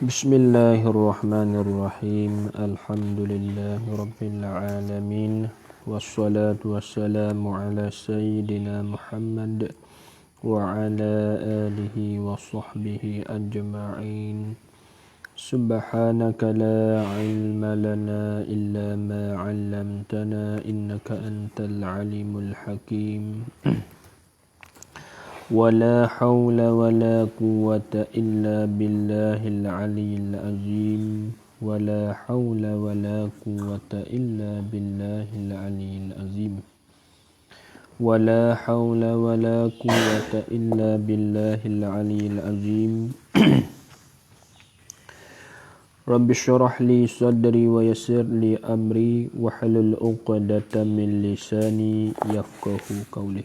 Bismillahirrahmanirrahim. Alhamdulillahirabbil wassalatu wassalamu ala sayyidina Muhammad wa ala alihi wa sahbihi ajma'in. Subhanaka la ilma lana illa ma 'allamtana innaka antal alimul hakim. ولا حول ولا قوة إلا بالله العلي العظيم ولا حول ولا قوة إلا بالله العلي العظيم ولا حول ولا قوة إلا بالله العلي العظيم رب اشرح لي صدري ويسر لي أمري واحلل عقدة من لساني يفقهوا قولي.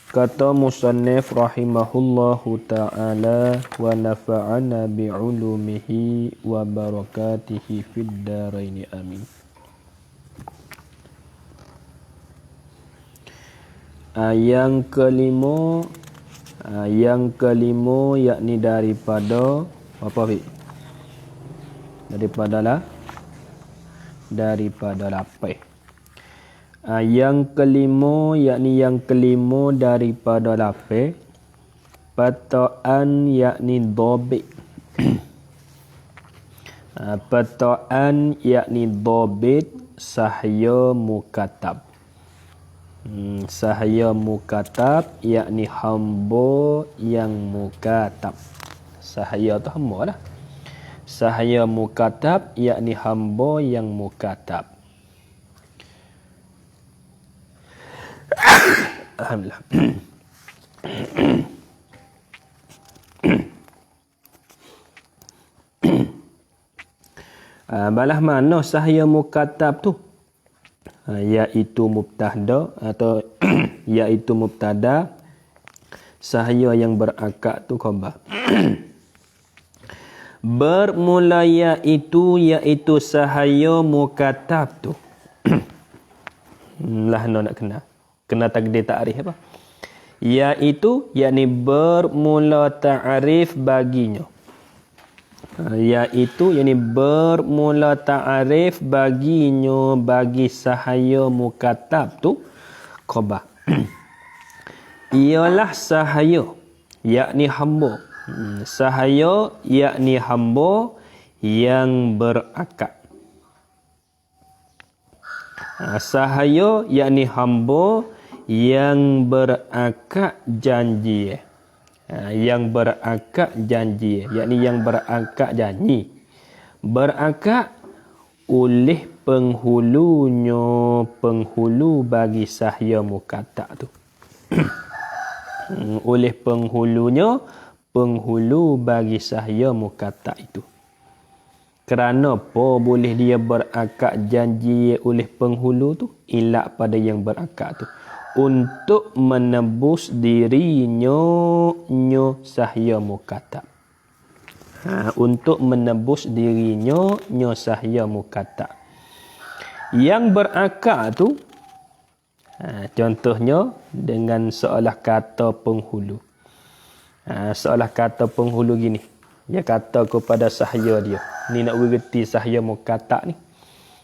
Kata musannif rahimahullahu ta'ala wa nafa'ana bi'ulumihi wa barakatihi fid daraini amin. Yang kelima yakni daripada apa Fik? Daripada lapis. Yang kelima yakni yang kelima daripada lapis, pataan yakni dhabit. Pataan yakni dhabit sahya mukatab. Sahya mukatab yakni hamba yang mukatab. Sahya tu hamba lah. Sahya mukatab yakni hamba yang mukatab. Alhamdulillah. Balah mana sahaya mukatab tu? Iaitu mubtada atau iaitu mubtada, sahaya yang berakad tu khabar. Bermula iaitu sahaya mukatab tu. Lah nak kena takdir ta'rif apa? Iaitu yakni bermula ta'rif baginya. Iaitu yakni bermula ta'rif baginya bagi sahaya mukatab tu khabar. Ialah sahaya yakni hamba. Sahaya yakni hamba yang berakad. Sahaya yakni hamba yang berakad janji. Yang berakad janji, yakni yang berakad janji. Berakad oleh penghulunya, penghulu bagi sahaya mukatab tu. Oleh penghulunya, penghulu bagi sahaya mukatab itu. Kerana apa boleh dia berakad janji oleh penghulu tu? Ilak pada yang berakad tu. Untuk menebus dirinya sahaya mukatab. Untuk menebus dirinya sahaya mukatab. Yang berakad tu, contohnya dengan seolah kata penghulu. Seolah kata penghulu gini. Dia kata kepada sahaya dia. Ni nak bergerti sahaya mukatab ni.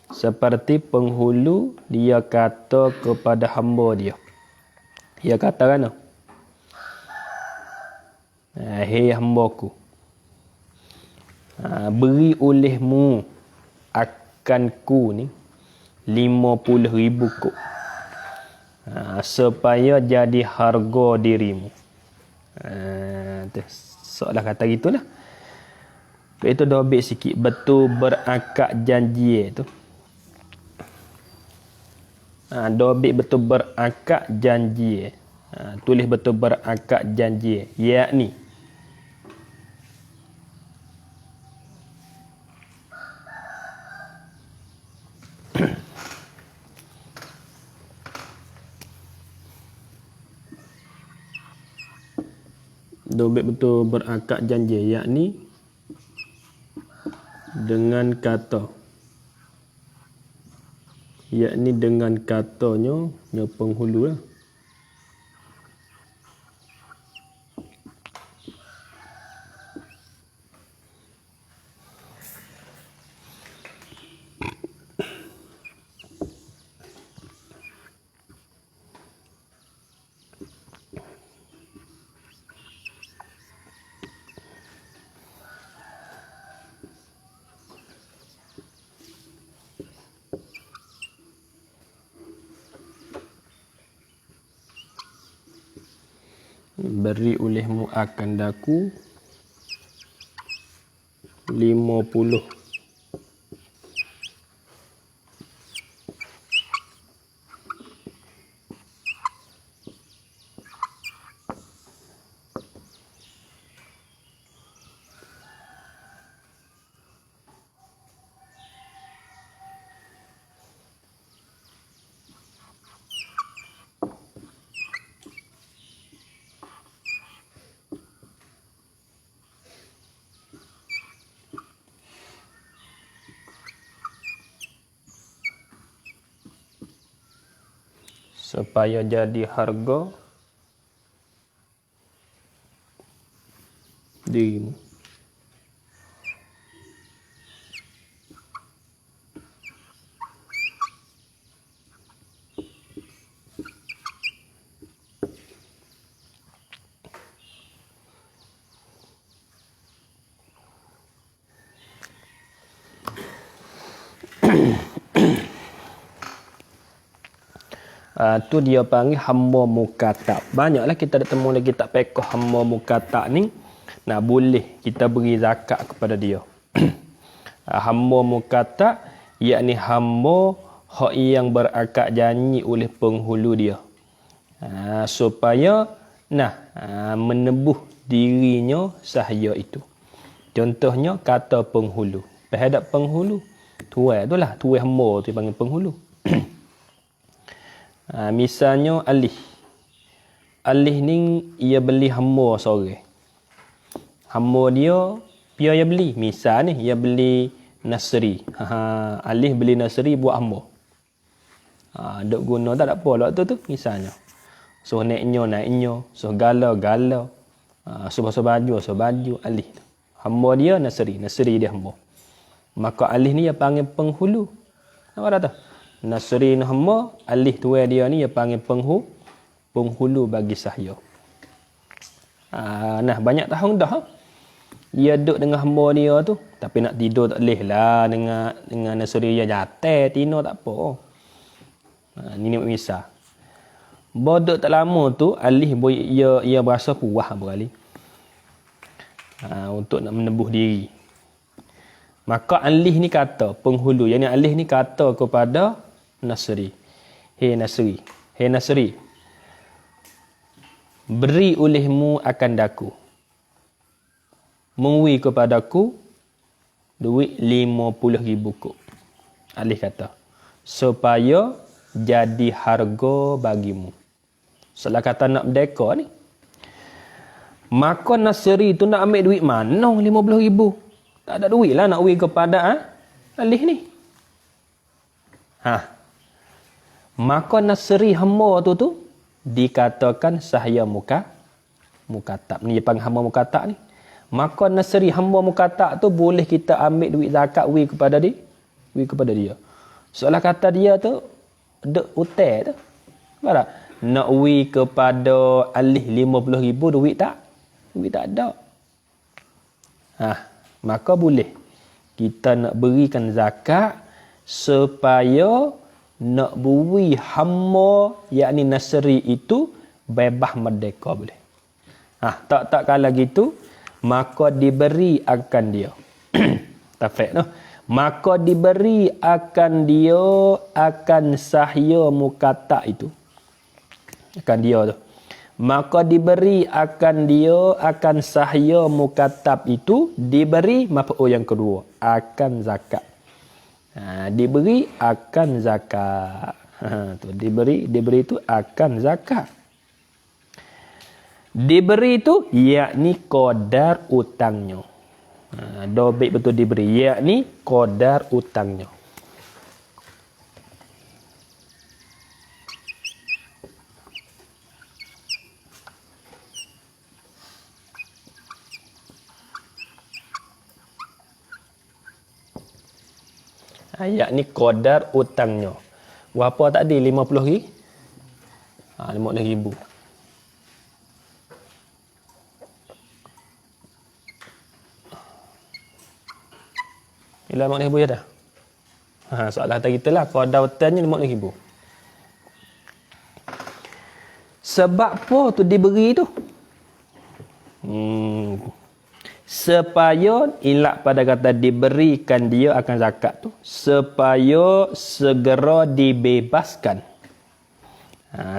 Seperti penghulu dia kata kepada hamba dia. Dia kata kan? Hei hambaku, beri olehmu akanku ni 50,000 kok. Supaya jadi harga dirimu. Seolah kata gitulah. Itu dobit sikit. Betul berakad janji tu. Dobit betul berakad janji. Tulis betul berakad janji. Yakni dobit betul berakad janji, yakni dengan kata, yakni dengan katanya penghulu lah. beri olehmu akan daku 50. Supaya jadi harga dirimu. Tu dia panggil hamba mukatab. Banyaklah kita ada temu lagi tak pekoh hamba mukatab ni. Nah, boleh kita beri zakat kepada dia. Hamba mukatab yakni hamba hak yang berakad janji oleh penghulu dia. Supaya menebuh dirinya sahaya itu. Contohnya kata penghulu. Terhadap penghulu, tuai itulah, tuai hamba tu panggil penghulu. Misalnya alih. Alih ni ia beli hamba seorang. Hamba dia dia beli. Misal ni ia beli nasri. Alih beli nasri buat hamba. Dok guna tak apa lah tu misalnya. So naiknya, so galau. So basuh baju alih. Hamba dia nasri dia hamba. Maka alih ni ia panggil penghulu. Apa dah tu? Nasri ni hamba, alih tuai dia ni dia panggil penghulu bagi sahaya. Banyak tahun dah. Dia duduk dengan hamba dia tu, tapi nak tidur tak boleh lah dengan nasri dia jatuh, tino tak apa. Ni misal. Bodok tak lama tu, alih ia berasa puas berkali. Untuk nak menebuh diri. Maka alih ni kata, penghulu, yang ni alih ni kata kepada Nasri. Hei Nasri. Beri olehmu akan daku. Mengwi kepadaku duit 50,000 kok. Alih kata. Supaya jadi harga bagimu. Salah kata nak berdeka ni. Maka Nasri tu nak ambil duit mana 50,000? Tak ada duit lah nak beri kepada alih ni. Maka Nasri hamba tu dikatakan sahaya mukatab. Ni dia panggil hamba mukatab ni. Maka Nasri hamba mukatab tu boleh kita ambil duit zakat beri kepada dia. Soalan kata dia tu dek utai tu. Nampak tak? Nak beri kepada alih 50,000 duit tak ada. Maka boleh kita nak berikan zakat supaya nak beri hamba yakni Nasri itu bebas merdeka boleh. Tak kalau gitu maka diberi akan dia. Tafek noh. Maka diberi akan dia akan sahaya mukatab itu. Akan dia tu. Maka diberi akan dia akan sahaya mukatab itu diberi maf'ul yang kedua akan zakat. Diberi akan zakat. Diberi itu akan zakat. Diberi itu yakni qadar utangnya. Dobit betul diberi yakni qadar utangnya. Yakni qadar utangnya. Berapa tadi? 50,000? 50,000. Bila 50,000 ya dah? Soalan kata kita lah. Qadar utangnya 50,000. Sebab apa tu diberi tu? supaya ilak pada kata diberikan dia akan zakat tu supaya segera dibebaskan.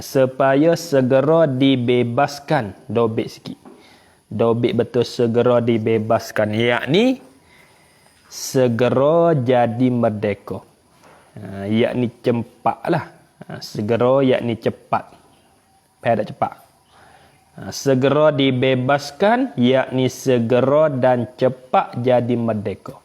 Supaya segera dibebaskan. Dobit sikit. Dobit betul segera dibebaskan. Yakni segera jadi merdeka. Yakni cepatlah. Segera yakni cepat. Pada cepat. Segera dibebaskan yakni segera dan cepat jadi merdeka.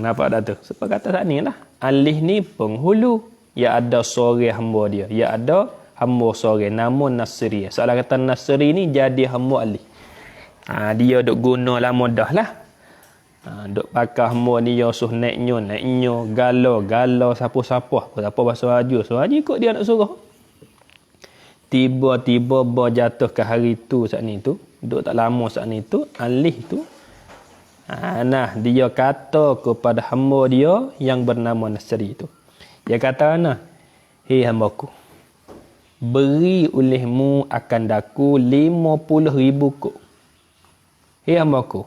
Nampak tak tu? Sebab kata saat ni lah. Alih ni penghulu. Ya ada sore hamba dia. Ya ada hamba sore. Namun Nasri. Soalan kata Nasri ni jadi hamba alih. Dia duk guna lama dah lah. Duk pakai hamba ni ya suh naiknya. Galau. Siapa-siapa. Siapa bahasa Melayu. So haji ikut dia nak suruh. Tiba-tiba berjatuh ke hari tu saat ni tu. Duk tak lama saat ni tu. Alih tu. Dia kata kepada hamba dia yang bernama Nasri tu. Dia kata hei hambaku, beri olehmu akan daku 50,000 kok. Hei hambaku,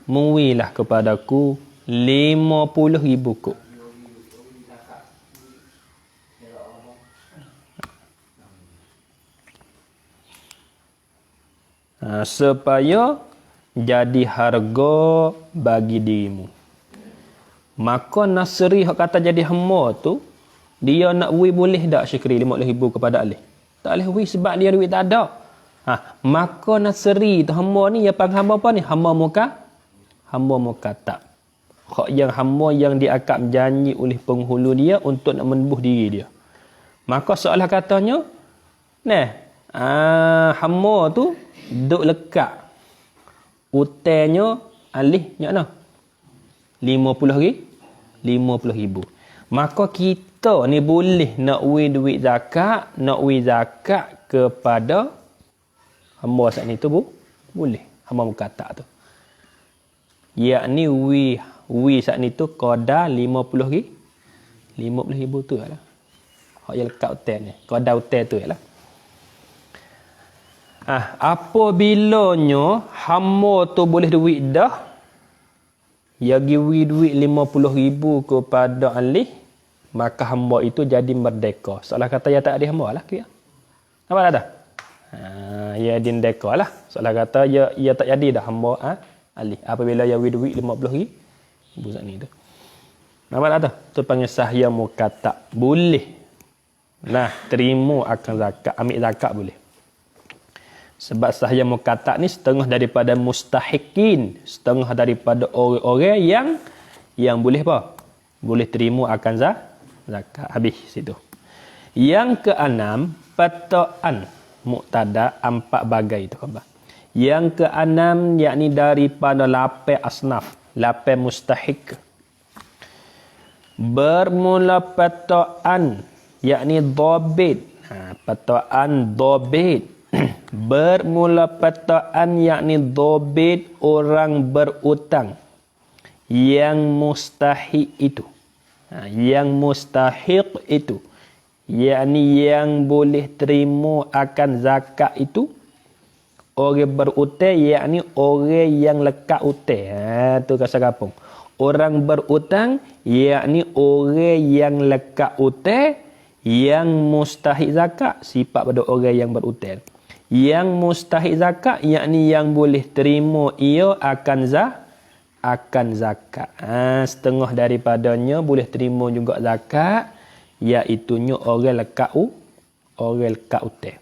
muwilah kepadaku 50,000 kok. Supaya jadi harga bagi dirimu. Maka Nasri hak kata jadi hamba tu, dia nak wi boleh tak Syekri 50,000 kepada alih? Tak boleh wi sebab dia duit tak ada. Maka Nasri tu hamba ni dia panggil hamba apa ni? Hamba muka tak. Hak yang hamba yang diakad janji oleh penghulu dia untuk nak menembus diri dia. Maka seolah katanya, hamba tu duk lekat. Utangnya alih nya 50,000. Maka kita ni boleh nak duit zakat, kepada hamba saat ni tu boleh. Hamba mukatak tu. Yakni wi saat ni tu qadar 50,000 tu lah. Hak yang lekat hotel ni. Qadar hotel tu lah. Apabilanya hamba tu boleh duit dah, ya giwi duit 50,000 kepada alih, maka hamba itu jadi merdeka. Soalan kata ya tak ada hamba lah kira. Apa kata? Ya dindeka lah. Soalan kata ya tak jadi dah hamba alih. Apabila ya duit 50,000 saat ni tu. Apa kata? Tu panggil sahya mukatak. Boleh. Terima akan zakat, ambil zakat boleh. Sebab sahya mukatak ni setengah daripada mustahikin, setengah daripada orang-orang yang boleh apa? Boleh terima akan zakat. Habis situ. Yang keenam, petaan muktada 4 bagai itu khabar. Yang keenam yakni daripada 8 asnaf, 8 mustahik. Bermula petaan yakni dhabit. Petaan dhabit. Bermula petaan yakni dhabit orang berutang yang mustahik itu. Yang mustahik itu yakni yang boleh terima akan zakat itu orang berutang, yakni orang yang lekat utang. Tu kata kampung. Orang berutang yakni orang yang lekat utang yang mustahik zakat, sifat pada orang yang berutang. Yang mustahik zakat yakni yang boleh terima ia akan zakat. Setengah daripadanya boleh terima juga zakat, iaitunya orang lekat utang.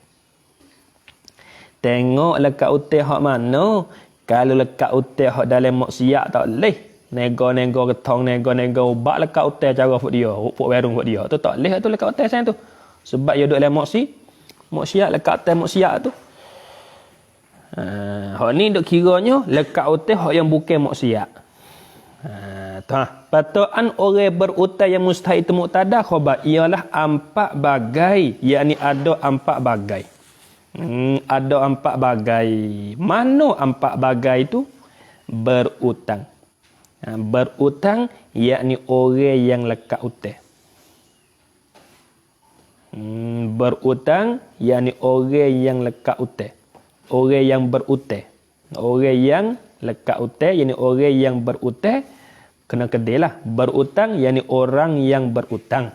Tengok lekat utang hak mana. Kalau lekat utang hak dalam maksiat tak boleh. Nego-nego getong, nego-nego ubat lekat utang cara buat dia, buat warung buat dia. Tu tak boleh tu lekat utang saya tu. Sebab dia duduk dalam maksiat lekat utang maksiat tu. Hak ni duk kiranya lekat utang hak yang bukan maksiat. Pataan orang berutang yang mustahil itu muktada khabar ialah 4 bagai, yakni ada 4 bagai. Ada 4 bagai. Mana 4 bagai itu? Berutang. Berutang yakni orang yang lekat utang. Berutang yakni orang yang lekat utang. Orang yang berutang. Orang yang lekat hutang, yakni orang yang berhutang, kena kedailah. Berhutang, yakni orang yang berhutang.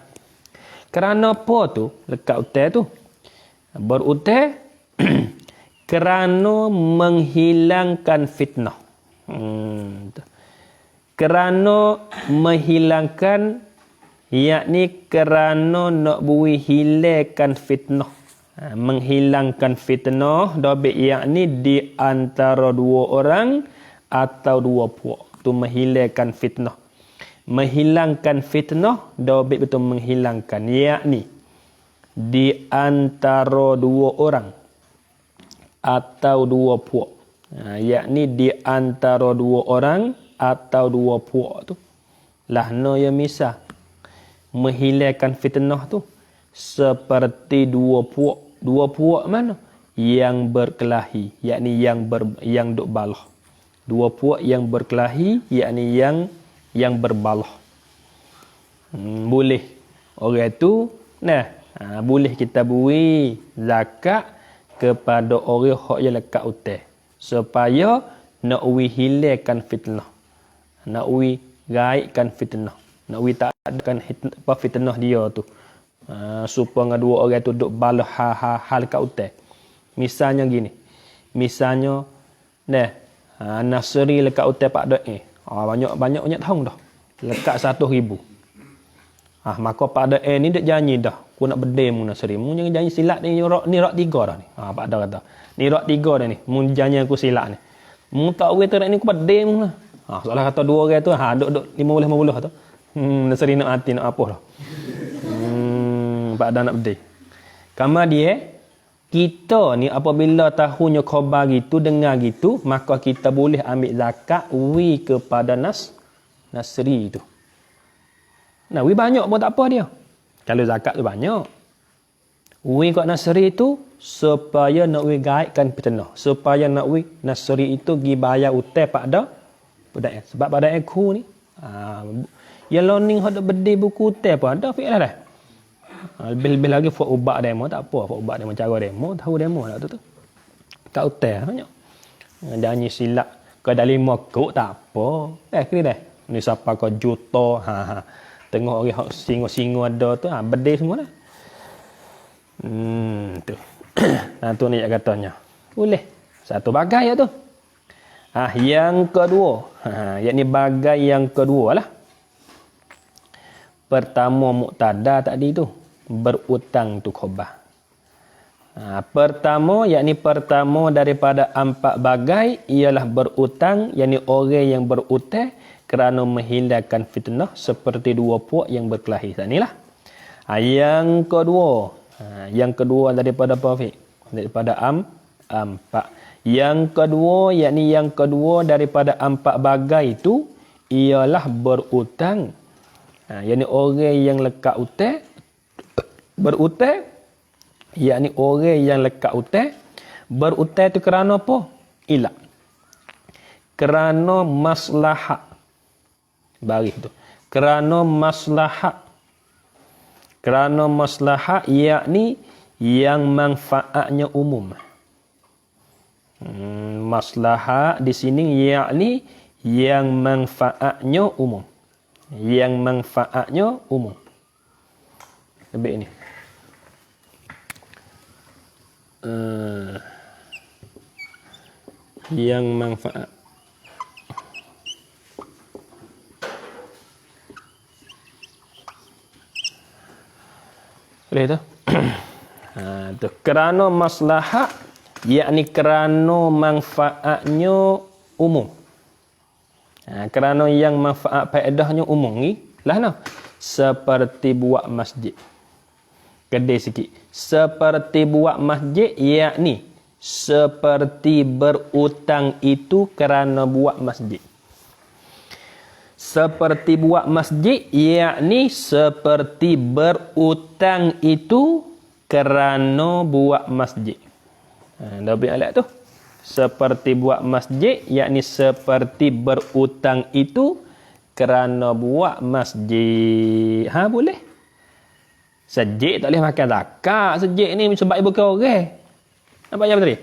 Kerana apa tu lekat hutang tu? Berhutang kerana menghilangkan fitnah. Kerana menghilangkan, yakni kerana nak bui hilangkan fitnah. Menghilangkan fitnah dobit yakni di antara dua orang atau dua puak. Tu menghilangkan fitnah. Menghilangkan fitnah dobit betul menghilangkan, yakni di antara dua orang atau dua puak. Yakni di antara dua orang atau dua puak tu. Lahna ya misal menghilangkan fitnah tu seperti dua puak. Dua puak mana? Yang berkelahi, yakni yang duk balah. Dua puak yang berkelahi, yakni yang berbalah. Boleh orang tu boleh kita beri zakat kepada orang yang lekat hutang supaya nak hilangkan fitnah. Nak gaibkan fitnah. Nak tak adakan fitnah dia tu. Supaya dua orang tu duk balah hal lekat hutang. Misalnya gini. Misalnya Nasri lekat hutang Pak Dok banyak tahun dah. Lekat 1,000. Maka Pak Dok ni dak janji dah. Aku nak bedai mu Nasri. Mu jangan janji silat ni rak 3 dah ni. Pak Dok kata. Ni rak 3 dah ni. Mu janji aku silat ni. Mu tak orang tu ni aku bedai mu lah. Soalah kata dua orang tu duk 50 tu. Nasri nak mati nak apa dah. Pak Dok nak bedai. Kama dia kita ni apabila tahunya khabar gitu, dengar gitu, maka kita boleh ambil zakat kepada Nasri tu. Banyak pun tak apa dia. Kalau zakat tu banyak. Kat Nasri tu supaya nak gaibkan fitnah. Supaya nak Nasri itu pergi bayar hutang pada budak. Sebab pada aku ni yang learning hak bedai buku hutang pun ada fikir dah. Lebih-lebih lagi buat ubat demo tak apa. Buat ubat demo cara demo, tahu demo lah tu. Tak hutang banyak. Janji silap ke dalam 5 kok tak apa. Kira dah. Ni siapa kau juta. Tengok orang hak singo-singo ada tu bedai semua dah. Tu. Tu ni katanya. Boleh. Satu bagai tu. Yang kedua. Yakni bagai yang kedua lah. Pertama muqtada tadi tu. Berutang tu khabar. Pertama daripada 4 bagai ialah berutang, yakni orang yang berutang kerana menghilangkan fitnah seperti dua puak yang berkelahi. Inilah. Yang kedua daripada Taufik, daripada 4. Yang kedua daripada 4 bagai itu ialah berutang. Yakni orang yang lekat hutang berutang, yakni orang yang lekat hutang berutang itu kerana apa? Ilah. Kerana maslahat. Baris tu. Kerana maslahat. Kerana maslahat yakni yang manfaatnya umum. Maslahat di sini yakni yang manfaatnya umum. Yang manfaatnya umum. Lebih ini. Yang manfaat. Boleh tu? Tu. Kerana maslahat, yakni kerana manfaatnya umum. Kerana yang manfaat faedahnya umum ni lah nah. Seperti buat masjid. Kedai sikit. Seperti buat masjid, yakni seperti berutang itu kerana buat masjid. Seperti buat masjid, yakni seperti berutang itu kerana buat masjid. Dah beri alat tu. Seperti buat masjid, yakni seperti berutang itu kerana buat masjid. Boleh. Sejik tak boleh makan zakat. Sejik ni sebab ibu kau orang. Nampak yang betul?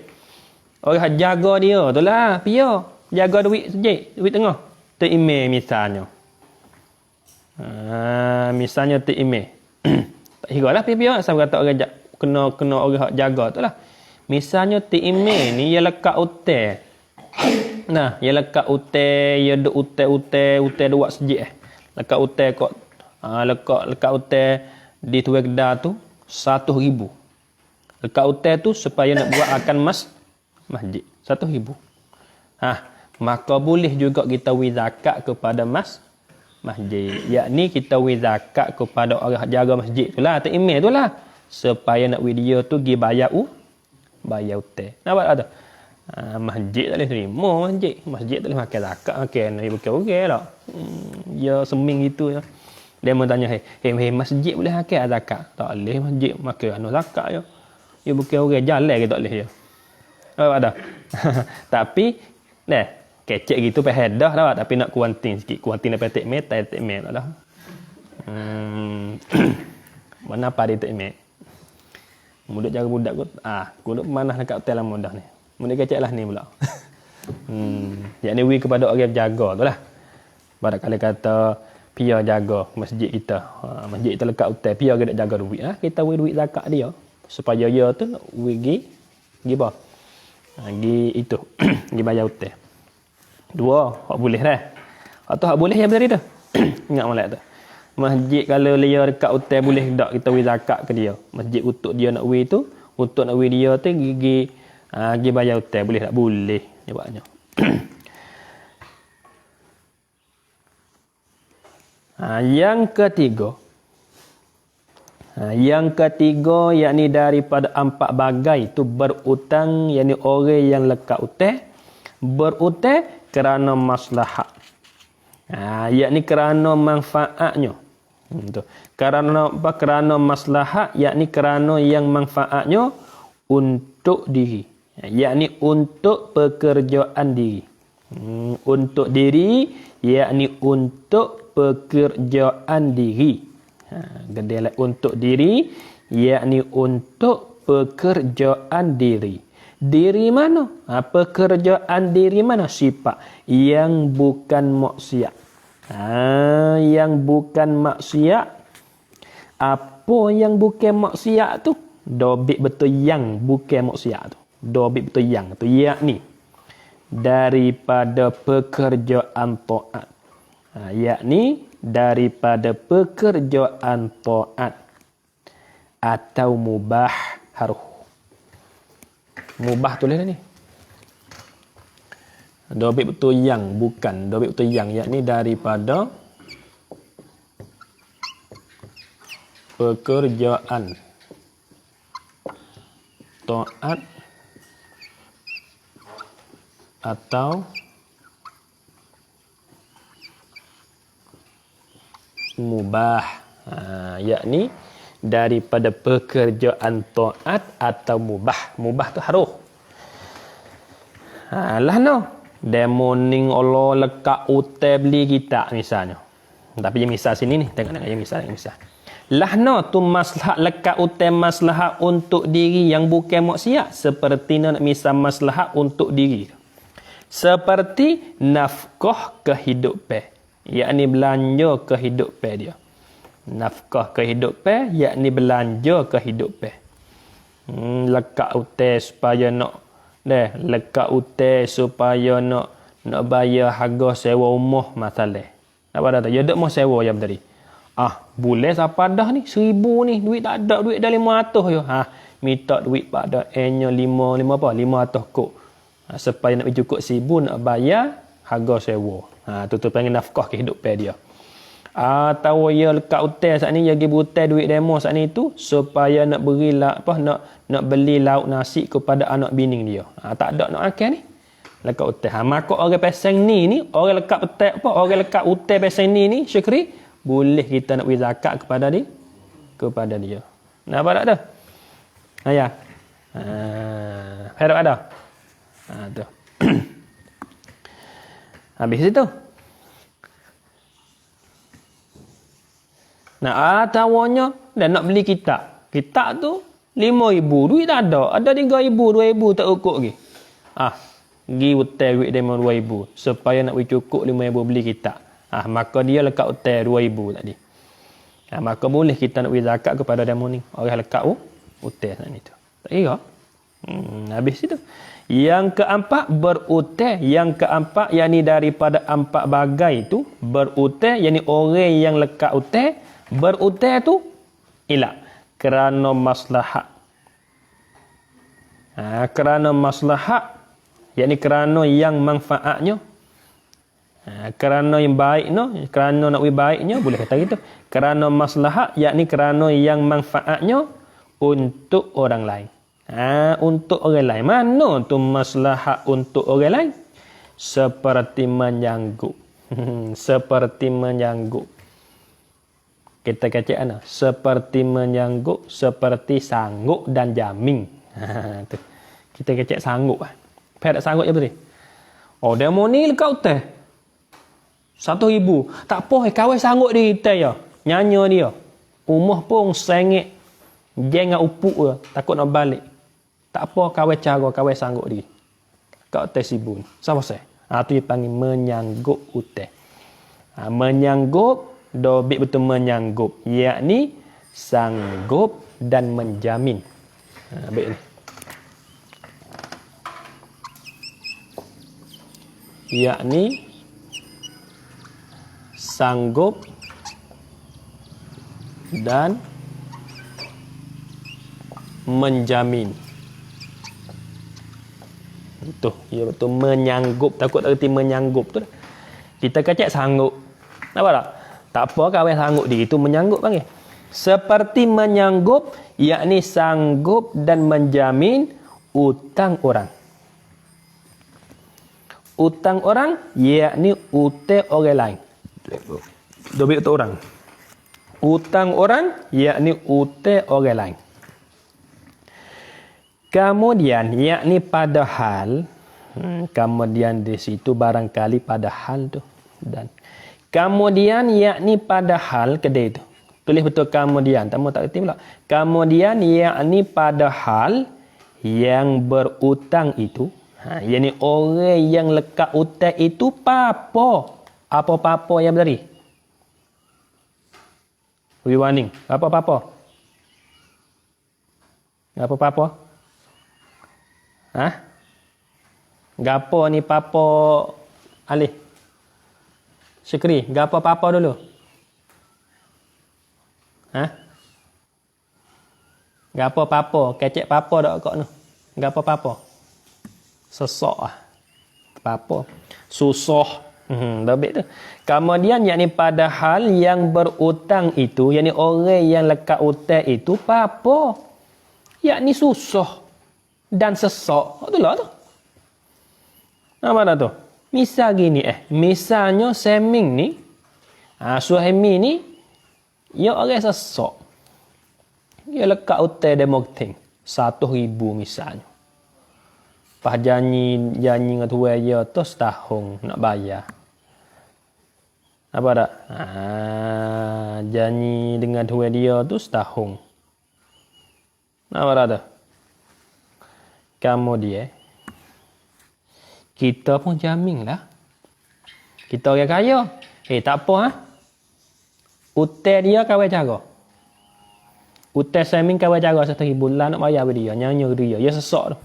Orang jaga dia tu lah. Pia. Jaga duit sejik. Duit tengah. Tek-email misalnya. Misalnya tek-email. Tak kira lah pia-pia. Saya kata orang kena orang jaga tu lah. Misalnya tek-email ni, ia lekat hotel. Nah, ia lekat hotel. Ia duk hotel dua sejik Lekat hotel kot. Lekat hotel di Tuai Kedah tu 1,000. Lekat hotel tu supaya nak buat akan masjid 1,000. Maka boleh juga kita wi zakat kepada masjid. Yakni kita wi zakat kepada orang jaga masjid tu lah, tak email tu lah. Supaya nak wi dia tu pergi bayar hotel. Nampak tak tu? Masjid tak boleh terima masjid. Masjid tak boleh makan zakat, makan ni bukan orang lah. Ya seming gitu ya. Dia mau tanya, hey, masjid boleh makan zakat? Tak boleh masjid makan zakat ya. Ya bukan orang jalan ke tak boleh ya. Nampak tak? Tapi kecek gitu peh dah dah, tapi nak kuantin sikit. Kuantin dapat tek meter dah. Mana apa dia tek meter? Mudah jaga budak kot. Kudu mana dekat hotel lama dah ni. Mudah kecek lah ni pula. Yang ni wi kepada orang jaga tu lah. Barangkali kata pia jaga masjid kita. Masjid kita lekat hotel, pia ke nak jaga duit. Kita wi duit zakat dia supaya dia tu wi gi apa? Gi itu. Gi bayar hotel. Dua, hak boleh dah. Hak tu hak boleh yang tadi tu. Ingat molek tu. Masjid kalau dia dekat hotel boleh tak kita wi zakat ke dia. Masjid untuk dia nak wi tu, untuk nak wi dia tu gi bayar hotel boleh tak? Boleh jawabnya. Yang ketiga yakni daripada 4 bagai tu berutang, yakni orang yang lekat hutang berhutang kerana maslahat. Yakni kerana manfaatnya. Kerana maslahat, yakni kerana yang manfaatnya untuk diri. Yakni untuk pekerjaan diri. Untuk diri, yakni untuk pekerjaan diri. Gedelai untuk diri, yakni untuk pekerjaan diri. Diri mana? Pekerjaan diri mana? Sifat yang bukan maksiat. Yang bukan maksiat. Apa yang bukan maksiat tu? Dobit betul yang bukan maksiat tu. Dobit betul yang tu. Yakni daripada pekerjaan taat. Yakni daripada pekerjaan taat. Atau mubah haruh. Mubah tulis ni. Dobit betul yang bukan. Dobit betul yang. Yakni daripada pekerjaan taat atau mubah. Yakni daripada pekerjaan taat atau mubah. Mubah tu haruh. Lah no. Demoning Allah lekat hotel beli kita misalnya. Tapi yang misal sini ni. Tengok yang misal. Lah no tu maslahat lekat hotel maslahat untuk diri yang bukan maksiat. Seperti nak misal maslahat untuk diri. Seperti nafkah kehidupan. Yakni belanja kehidupan dia. Nafkah kehidupan yakni belanja kehidupan. Lekat hotel supaya nak lekat hotel supaya nak bayar harga sewa rumah masalah. Apa dah tu? Ya dak mau sewa yang tadi. Boleh siapa dah ni 1,000 ni duit tak ada, duit dah 500 yo. Minta duit pada nya 5 apa 500 kok. Supaya nak cukup 1,000 nak bayar harga sewa. Tu panggil nafkah kehidupan dia. Atau ya lekat hotel saat ni dia pergi berhutang duit demo saat ni tu supaya nak beri nak beli lauk nasi kepada anak bini dia. Tak ada nak makan ni. Lekat hotel. Maka orang peseng ni orang lekat hotel orang lekat hotel peseng ni syukri boleh kita nak beri zakat kepada dia. Nampak tak tu? Ya. Harap ada. Tu. Habis itu. Tawanya dan nak beli kitab. Kitab tu 5,000, duit tak ada. Ada 3,000, 2,000 tak cukup lagi. Gi hutang duit demo 2,000 supaya nak cukup 5,000 beli kita. Maka dia lekat hutang 2,000 tadi. Maka boleh kita nak beri zakat kepada demo ni. Orang lekat hutang sana tu. Tak kira. Habis itu. Yang keempat berhutang. Yang keempat yakni daripada 4 bagai tu berhutang, yakni orang yang lekat hutang berhutang tu elak kerana maslahat. Kerana maslahat, yakni kerana yang manfaatnya, kerana yang baiknya, kerana nak beri baiknya, boleh kata gitu. Kerana maslahat, yakni kerana yang manfaatnya untuk orang lain. Untuk orang lain. Mana tu maslahat untuk orang lain? Seperti menyanggup. Seperti menyanggup. Kita kata mana? Seperti menyanggup, seperti sanggup dan jamin. Tu. Kita kata sanggup. Apa tak sanggup je betul? Demo ni lekat hotel 1,000. Tak apa, kawan sanggup dia hotel ya. Nyanyi dia. Umah pun sengit. Jangan upuk je. Takut nak balik. Tak apa, kawan cara, kawan sanggup dia. Kat hotel Sibu ni. Siapa saya? Tu dia panggil menyanggup hotel. Menyanggup, dobit betul menyanggup. Yakni sanggup dan menjamin. Baik ni. Yakni sanggup dan menjamin. Betul, ya betul, menyanggup. Takut tak erti menyanggup tu. Kita kacak sanggup. Nampak tak? Tak apa kawan sanggup diri tu menyanggup panggil. Seperti menyanggup, yakni sanggup dan menjamin utang orang. Utang orang, yakni utang orang lain. Dobit utang orang. Utang orang, yakni utang orang lain. Kemudian, yakni padahal, kemudian di situ barangkali padahal tu. Dan kemudian, yakni padahal, kedai tu. Tulis betul kemudian, tamu tak kerti pula. Kemudian, yakni padahal yang berutang itu, yakni orang yang lekat utang itu apa-apa. Apa-apa yang berdari. Warning. Apa-apa. Apa-apa. Gapo ni papo alih? Syukri, gapo papo dulu? Gapo papo? Kecek papo dak kok nu? Gapo papo? Sesok Papo? Susah. Dobit tu. Kemudian yakni padahal yang berutang itu, yakni orang yang lekat utang itu papo? Yakni susah dan sesak. Itulah tu. Apa tu? Misal gini misalnya seming ni, suami ni, dia orang sesak. Dia lekat utang demokting 1,000 misalnya. Pas janji dengan tuan dia tu setahun nak bayar. Apa tak? Janji dengan tuan dia tu setahun. Apa tak tu? Kemudian kita pun jamin lah. Kita orang kaya. Tak apa utang dia kawan cara. Utang seming kawan cara 1,000 bulan nak bayar pada dia. Nyanyi dia. Dia sesak tu.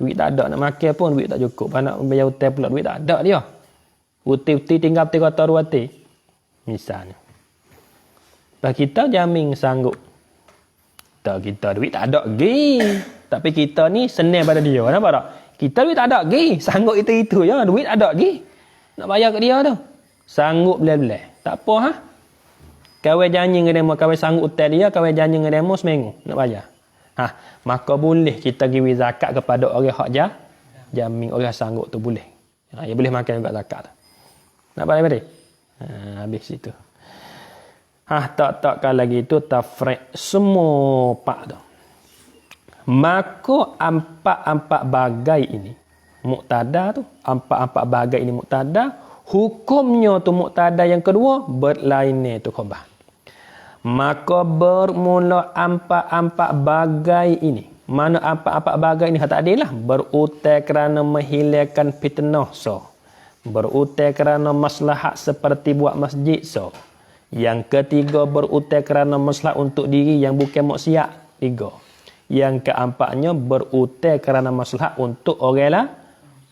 Duit tak ada. Nak makan pun duit tak cukup. Nak bayar utang pula duit tak ada dia. Uti-uti tinggal 3 kata 2 ti. Misalnya. Lepas kita jamin sanggup. Kita duit tak ada lagi. Tapi kita ni senang pada dia. Nampak tak? Kita duit tak ada lagi. Sanggup itu je. Duit ada lagi. Nak bayar ke dia tu. Sanggup boleh-boleh. Tak apa Kawan janji dengan demo. Kawan sanggup utang dia. Kawan janji dengan demo seminggu. Nak bayar. Maka boleh kita beri zakat kepada orang hak jamin. Orang sanggup tu boleh. Dia boleh makan juga zakat tu. Nampak tak? Habis itu. Tak lagi itu tafriq semua pak tu. Maka 4 bagai ini muktada tu, 4 bagai ini muktada, hukumnya tu muktada yang kedua berlainan tu khabar. Maka bermula 4 bagai ini, Mana apa-apa bagai ni tak adil lah. Berutai kerana menghilangkan fitnah so. Berutai kerana maslahat seperti buat masjid so. Yang ketiga berutai kerana maslahat untuk diri yang bukan maksiat. 3. Yang keempatnya berutai kerana maslahat untuk orang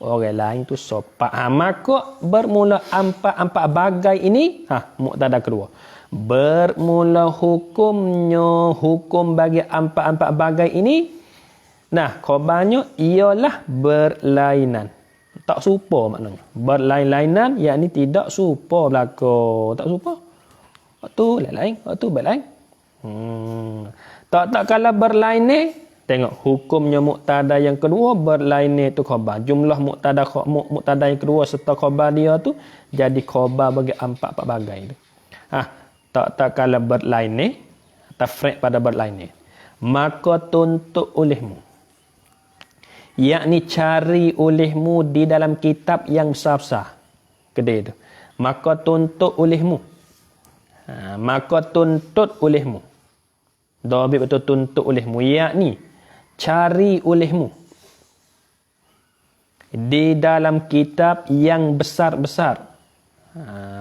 lain tu so. Maka bermula empat bagai ini, muktadah kedua. Bermula hukum bagi empat bagai ini. Nah, khabarnya ialah berlainan. Tak serupa maknanya. Berlain-lainan, yakni tidak serupa belaka. Tak serupa. Waktu lain, waktu berlain. Tak kalau berlain ni, tengok hukumnya muktadah yang kedua, berlain ni tu khabar. Jumlah muktadah yang kedua serta khabar dia tu jadi khabar bagi empat bagai tu. Tak kalau berlain ni, tafriq pada berlain ni. Maka tuntut olehmu. Yakni cari olehmu di dalam kitab yang besar-besar. Kedai tu. Maka tuntut olehmu. Maka tuntut olehmu. Dhabit betul tuntut olehmu. Yakni cari olehmu. Di dalam kitab yang besar-besar.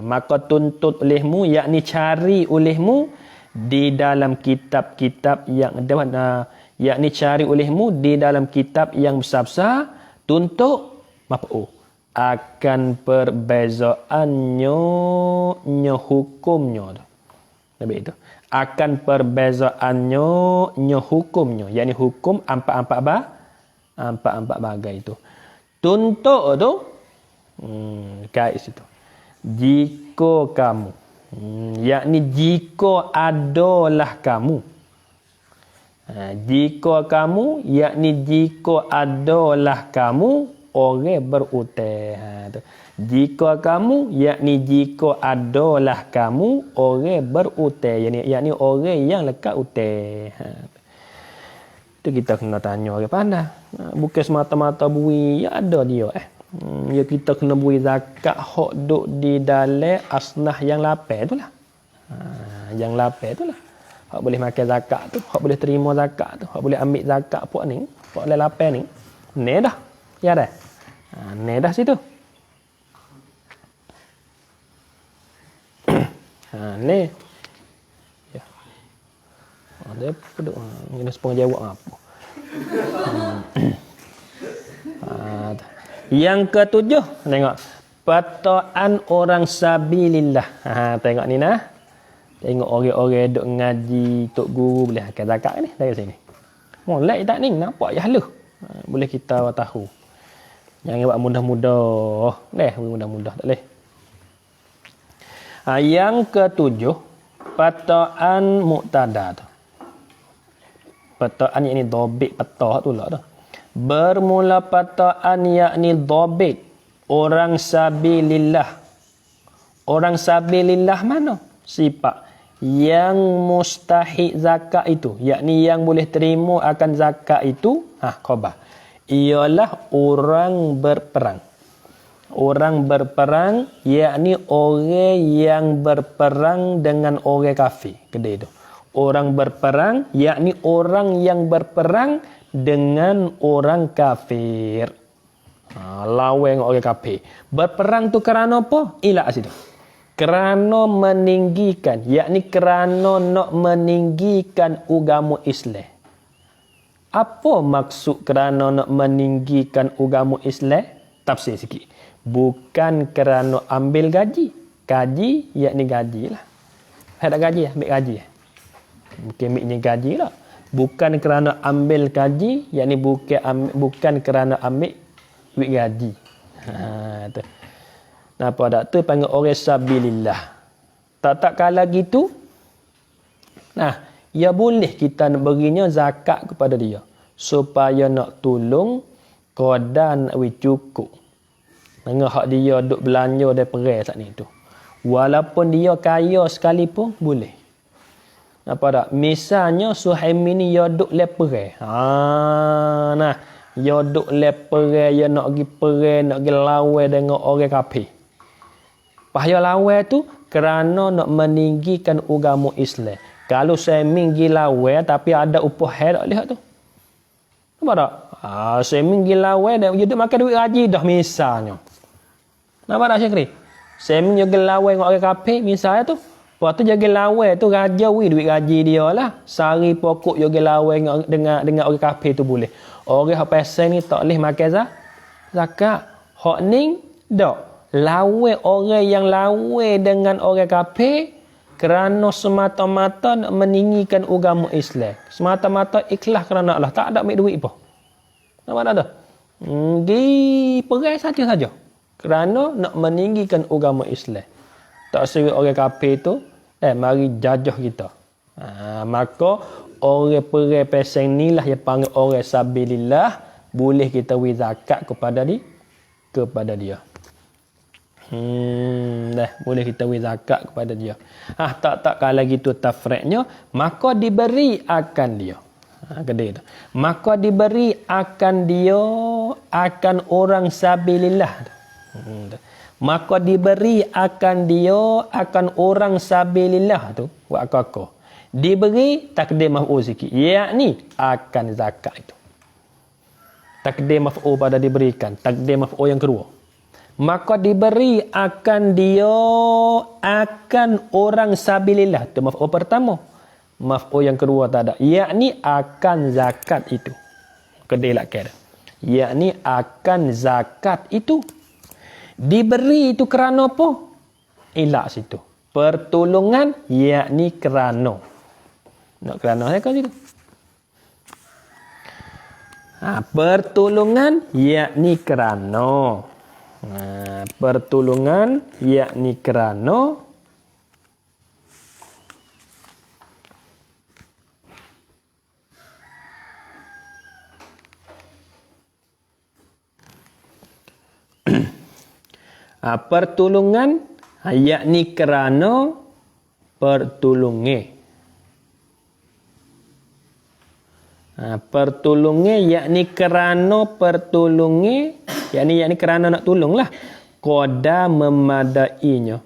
Maka tuntut olehmu. Yakni cari olehmu. Di dalam kitab-kitab yang yakni cari olehmu di dalam kitab yang besar-besar tuntut maf'ul akan perbezaannya hukumnya. Nabi itu akan perbezaannya hukumnya, yakni hukum empat bagai itu. Tuntut tu kait situ. Jika kamu yakni jika adalah kamu. Jika kamu, yakni jika adalah kamu orang berutai. Jika kamu, yakni jika adalah kamu orang berutai. Yakni orang yang lekat utai. Itu kita kena tanya orang pandai. Bukan semata-mata bui, ya ada dia. Ya kita kena bui zakat hak duk di dalam asnah yang lapar tu lah. Yang lapar tu lah. Hak boleh makan zakat tu, hak boleh terima zakat tu, hak boleh ambil zakat puak ni, puak le lapar ni. Ni dah. Ya dah. Ni dah situ. Ni. Ya. Dia peduk kena sepong jawab apa. Yang ketujuh, tengok. Pataan orang sabilillah. Tengok ni nah. Tengok orang-orang duk ngaji tok guru boleh akan zakat ni dari sini. Molek tak ni nampak je halus. Boleh kita tahu. Jangan buat mudah-mudah. Mudah-mudah tak boleh. Yang ketujuh, pataan muktadah tu. Pataan yakni dhabit patah tu lah tu. Bermula pataan yakni dhabit orang sabilillah. Orang sabilillah mana? Sifat yang mustahik zakat itu, yakni yang boleh terima akan zakat itu, khabar. Ialah orang berperang. Orang berperang, yakni orang yang berperang dengan orang kafir. Kedai itu. Orang berperang, yakni orang yang berperang dengan orang kafir. Lawan orang kafir. Berperang tu kerana apa? Ilah situ. Kerana meninggikan, yakni kerana nak meninggikan agama Islam. Apa maksud kerana nak meninggikan agama Islam? Tafsir sikit. Bukan kerana ambil gaji. Gaji, yakni gaji lah. Saya tak gaji, ambil gaji. Bukan ambil gaji lah. Bukan kerana ambil gaji, yakni bukan kerana ambil duit gaji. Tu. Napa dak tu panggil orang sabilillah. Tak kala gitu. Nah, ya boleh kita nak berinya zakat kepada dia supaya nak tolong qada nak cukup. Dengan hak dia duk belanja dari perai saat ni tu. Walaupun dia kaya sekalipun boleh. Napa dak? Misalnya Suhaimi ni ya duk le perai. Nah, ya duk le perai, ya nak pergi perai, nak pergi lawan dengan orang kafir. Pahaya lawan tu kerana nak meninggikan agama Islam. Kalau saya minggi lawan tapi ada upah tak lihat tu. Nampak tak? Semin gilawai dan dia makan duit gaji dah misalnya. Nampak tak Syekri? Semin jaga lawai dengan orang kafir misalnya tu. Lepas tu jaga lawai tu raja duit gaji dia lah. Sari pokok jaga lawai dengan orang kafir tu boleh. Orang hak pasal ni tak boleh makan zakat. Hak ni tak. Lawai orang yang lawai dengan orang kafir kerana semata-mata nak meninggikan agama Islam. Semata-mata ikhlas kerana Allah. Tak ada ambil duit apa. Nampak tak tu? Di perai saja. Kerana nak meninggikan agama Islam. Tak suruh orang kafir tu mari jajah kita. Maka orang perai peseng ni lah yang panggil orang sabilillah, boleh kita beri zakat kepada dia. Boleh kita beri zakat kepada dia. Tak kalau gitu tafriqnya, maka diberi akan dia. Kedai tu. Maka diberi akan dia akan orang sabilillah. Maka diberi akan dia akan orang sabilillah tu buat kakak. Diberi takdir maf'ul sikit, yakni akan zakat itu. Takdir maf'ul pada diberikan, takdir maf'ul yang kedua. Maka diberi akan dia akan orang sabilillah, itu maf'ul pertama. Maf'ul yang kedua tak ada, yakni akan zakat itu. Kedai lakar. Yakni akan zakat itu. Diberi itu kerana apa? Ilak situ. Pertolongan, yakni kerana. Nak kerana saya kau situ. Pertolongan, yakni kerana. Pertolongan, yakni kerana. Pertolongan yakni kerana pertolongan. Pertolongan yakni kerana pertolongan, yakni kerana nak tolonglah. Qadar memadainya.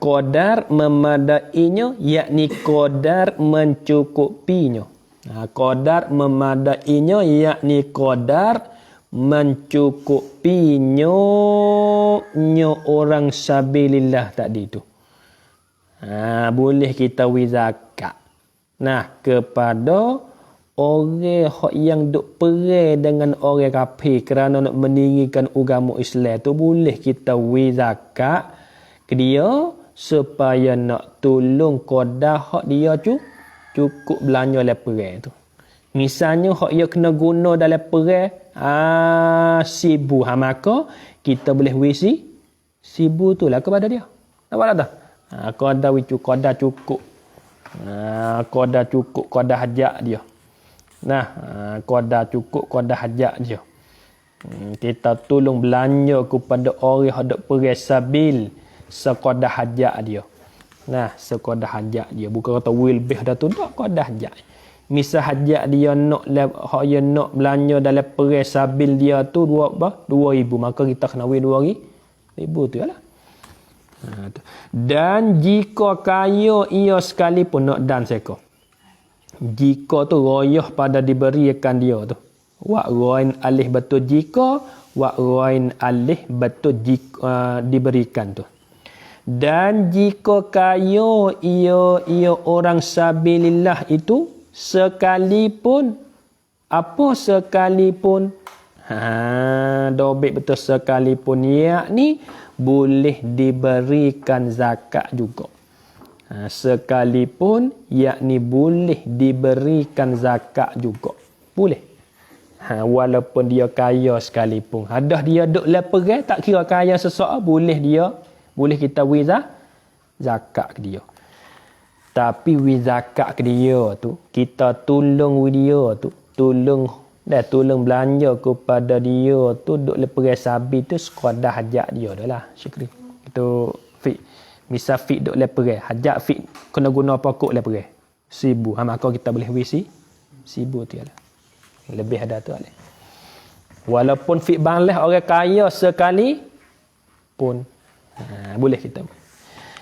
Qadar memadainya yakni qadar mencukupinya. Qadar memadainya yakni qadar mencukupinya orang sabilillah tadi tu. Boleh kita beri zakat. Kepada orang yang duk perai dengan orang kafir kerana nak meninggikan agama Islam tu, boleh kita beri zakat ke dia supaya nak tolong qadar hak dia cukup belanja dalam perai tu. Misalnya hak dia kena guna dalam perai 1,000, maka kita boleh beri 1,000 tu lah kepada dia. Nampak tak? Qadar cukup. Qadar cukup, qadar hajat dia. Qadar cukup, qadar hajat dia. Kita tolong belanja kepada orang yang dok perai sabil sekadar hajat dia. Sekadar hajat dia. Bukan kata lebih dah tu, tak, qadar hajat. Misal hajat dia nak belanja dalam perai sabil dia tu 2,000, maka kita kena beri 2,000 tu lah. Dan jika kaya ia sekalipun, nak dan seko. Jika tu royah pada diberikan dia tu. Wa roin alih betul jika, wa roin alih betul jika diberikan tu. Dan jika kaya ia orang sabilillah itu sekalipun, dobit betul sekalipun, yakni boleh diberikan zakat juga. Sekalipun, yakni boleh diberikan zakat juga. Boleh. Walaupun dia kaya sekalipun. Hadah dia duk leperai, tak kira kaya seseorang, boleh kita beri zakat ke dia. Tapi beri zakat ke dia tu, kita tolong dia tu, tolong belanja kepada dia tu, duk leperai sabi tu sekadar hajat dia dah lah. Syukri. Itu fik. Misal fik duk leperai, hajat fik kena guna pokok leperai 1,000. Maka kita boleh beri 1,000 tu lah. Lebih ada tu lah. Walaupun fik balas orang kaya sekali pun, boleh kita beri.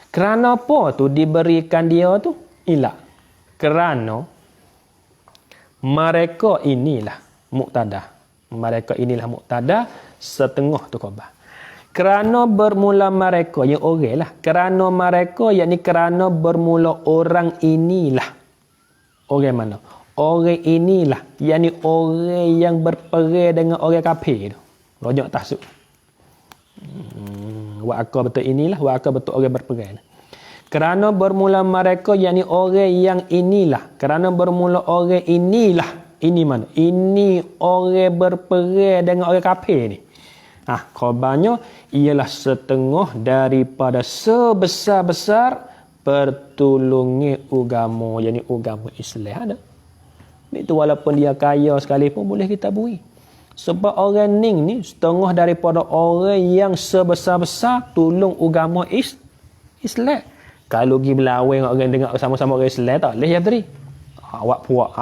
Kerana apa tu diberikan dia tu? Kerana mereka inilah. muqtadah. Mereka inilah muqtadah, setengah tu khabar. Kerana bermula mereka, yang orang lah. Kerana mereka, yakni kerana bermula orang inilah. Orang mana? Orang inilah, yakni orang yang berperang dengan orang kafir tu. Rojak tasuk. Wa aka betul inilah, wa aka betul orang berperang. Kerana bermula mereka, yakni orang yang inilah. Kerana bermula orang inilah. Ini mana? Ini orang berperang dengan orang kafir ni. Khabarnya ialah setengah daripada sebesar-besar pertolongan agama, yakni agama Islam ada. Itu walaupun dia kaya sekalipun boleh kita beri. Sebab orang ni setengah daripada orang yang sebesar-besar tolong agama Islam. Kalau pergi berlawan orang dengan sama-sama orang Islam tak boleh ya beri. Awak puak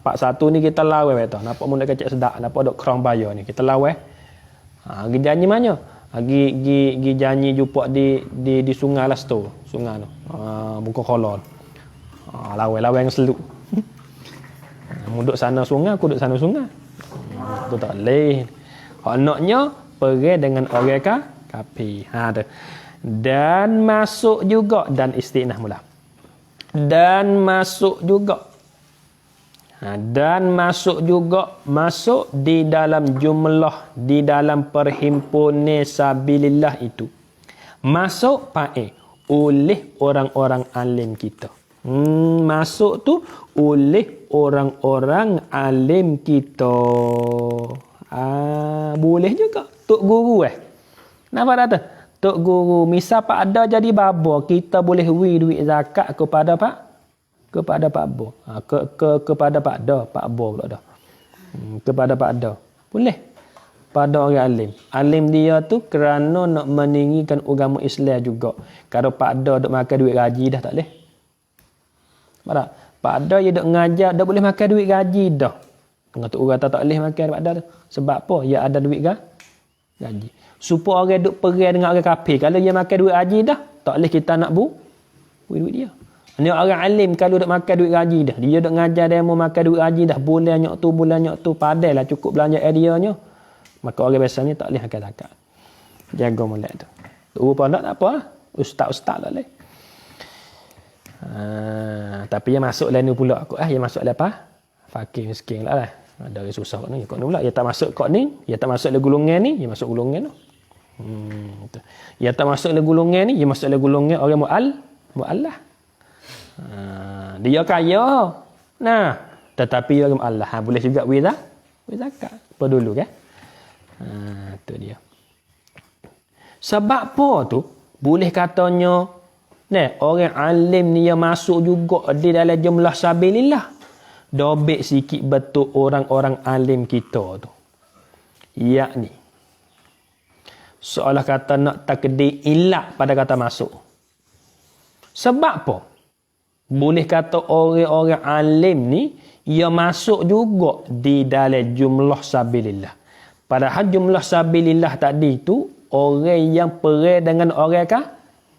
pak satu ni kita lawan betul. Nampak mun kecek sedak, nampak dok kerang bayar ni kita lawan. Gi janji mana? Gi janji jumpa di sungai lah tu. Sungai tu. Muka kolon. Lawan yang seluk. Muduk sana sungai, aku duduk sana sungai. Tu tak boleh. Anaknya pergi dengan orang kafir. Tu. Dan masuk juga dan istinah mula. Dan masuk juga. Dan masuk juga masuk di dalam jumlah di dalam perhimpunan sabilillah itu. Masuk oleh orang-orang alim kita. Masuk tu oleh orang-orang alim kita. Boleh juga tok guru Nampak tak tu? Tok guru misal pak ada jadi baba, kita boleh beri duit zakat kepada pak Bo. Kepada Pak Da, Pak Bo pula dah. Kepada Pak Da. Boleh. Pada orang alim. Alim dia tu kerana nak meninggikan agama Islam juga. Kalau Pak Da duk makan duit gaji dah tak boleh. Nampak? Pak Da dia duk ngajar dah boleh makan duit gaji dah. Dengan tu orang tak boleh makan Pak Da tu. Sebab apa? Dia ada duit gaji. Supaya orang duk perang dengan orang kafir. Kalau dia makan duit gaji dah, tak boleh kita nak beri duit dia. Ni orang alim kalau duk makan duit gaji dah. Dia duk ngajar dia mau makan duit gaji dah. Bulan nyok tu padailah cukup belanja areanya. Maka orang biasa ni tak boleh makan zakat. Jaga molek tu. Rupa tak apa. Ustaz-ustaz tak boleh. Tapi dia masuk lain ni pula aku. Dia masuk apa? Fakir miskin lah. Ada orang susah kat ni. Kau ni pula. Dia tak masuk kat ni. Dia tak masuk le golongan ni. Dia masuk golongan tu. Dia tak masuk le golongan ni. Dia masuk le golongan orang mu'allah. Dia kaya. Tetapi orang Allah boleh juga beri zakat. Apa dulu kan? Tu dia. Sebab apa tu? Boleh katanya orang alim ni yang masuk juga di dalam jumlah sabilillah. Dobek sikit betul orang-orang alim kita tu. Yakni seolah kata nak takdir ilak pada kata masuk. Sebab apa? Boleh kata orang-orang alim ni ia masuk juga di dalam jumlah sabilillah. Padahal jumlah sabilillah tadi tu orang yang perang dengan orang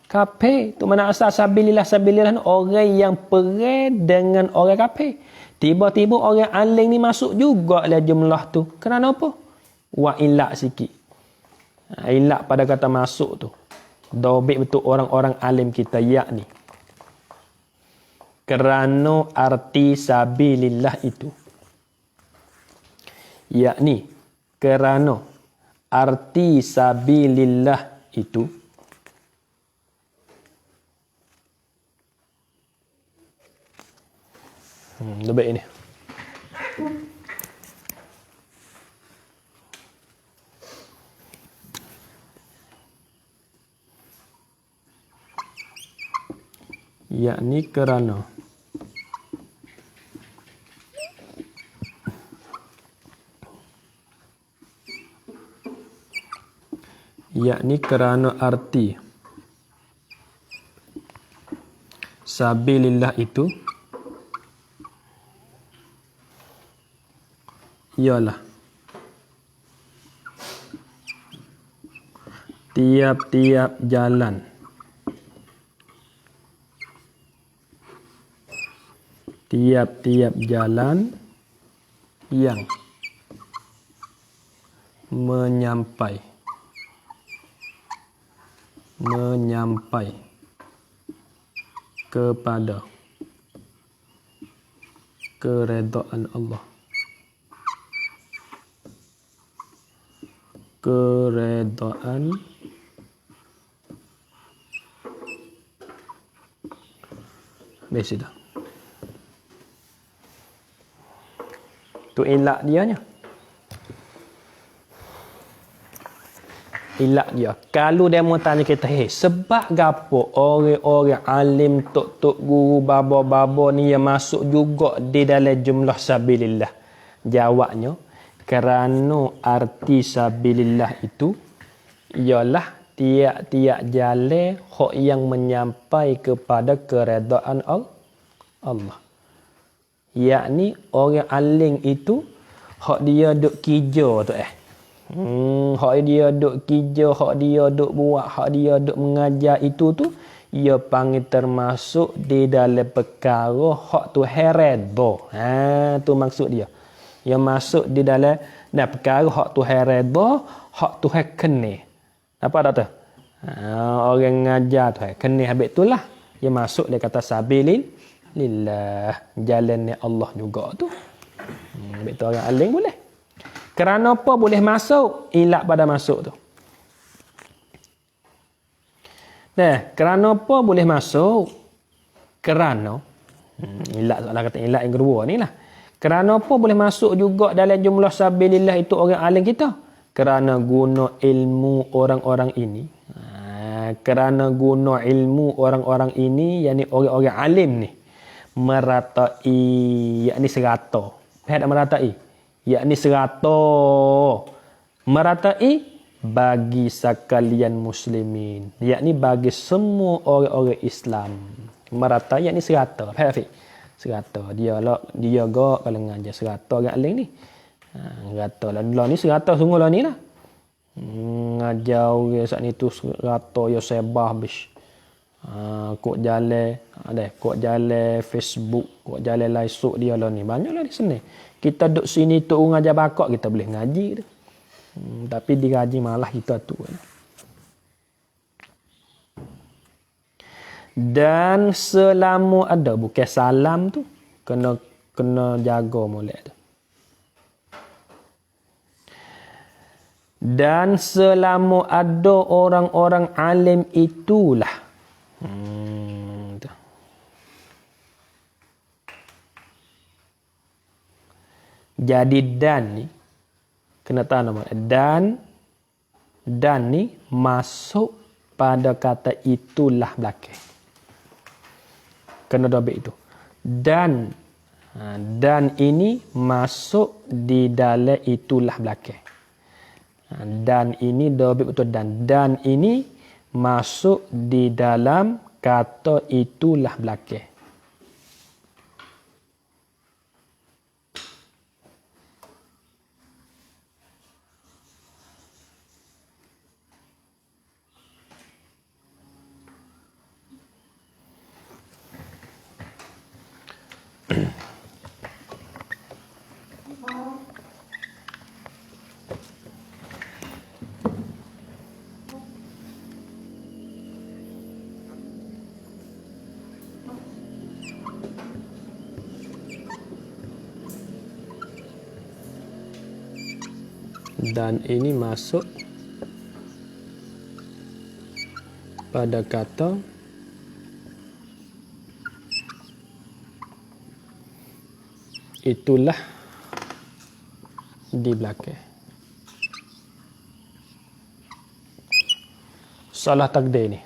kafir. Tu mana asal sabilillah ni orang yang perang dengan orang kafir. Tiba-tiba orang alim ni masuk juga dalam jumlah tu. Kerana apa? Wa ilak sikit. Ilak pada kata masuk tu. Dobek betul orang-orang alim kita yakni kerana arti sabilillah itu. Yakni kerana arti sabilillah itu lebih ini. Yakni kerana arti sabilillah itu ialah tiap-tiap jalan yang Menyampai. Menyampai kepada keredaan Allah. Keredaan biasa dah. Tu ilak dianya. Ilak dia. Kalau dia mau tanya kita, sebab gapo orang-orang alim, tok-tok guru, babo-babo ni yang masuk juga di dalam jumlah sabilillah? Jawabnya, kerana arti sabilillah itu ialah tiap-tiap jalan hak yang menyampai kepada keredaan Allah. Yakni orang alim itu hak dia duk kerja tu hak dia duk kerja, hak dia duk buat, hak dia duk mengajar itu tu ia panggil termasuk di dalam perkara hak tu redha. Tu maksud dia. Yang masuk di dalam perkara hak tu redha, hak tu kena. Apa dah tu? Orang ngajar tu kena habis itulah dia masuk dia kata sabilillah, jalan Allah juga tu. Habis tu orang alim boleh. Kerana apa boleh masuk? Ilak pada masuk tu. Kerana apa boleh masuk? Kerana ilak soalan kata ilak yang kedua ni lah. Kerana apa boleh masuk juga dalam jumlah sabilillah itu orang alim kita? Kerana guna ilmu orang-orang ini. Kerana guna ilmu orang-orang ini, yakni orang-orang alim ni, meratai, yakni serata. Faham tak meratai? Yakni serata, meratai bagi sekalian muslimin, yakni bagi semua orang-orang Islam. Meratai yakni serata. Faham tak? Serata. Dia gak kalau ngajar serata orang alim ni. Serata lah ni serata sungguh lah ni lah. Ngajar orang saat ni tu serata ya sebah habis. Kok jalan Facebook, kok jalan laisuk dia lah ni. Banyaklah di sini. Kita duduk sini tu ngajar bakok, kita boleh ngaji tu. Tapi digaji malah kita tu. Dan selama ada, bukan salam tu, kena jaga molek tu. Dan selama ada orang-orang alim itulah. Jadi dan ni kena tahu nama dan ni masuk pada kata itulah belakang. Kena dobek itu. Dan ini masuk di dalam itulah belakang. Dan ini dobek betul dan ini masuk di dalam kata itulah belakang. Dan ini masuk pada kata itulah di belakang. Salah takdir ni.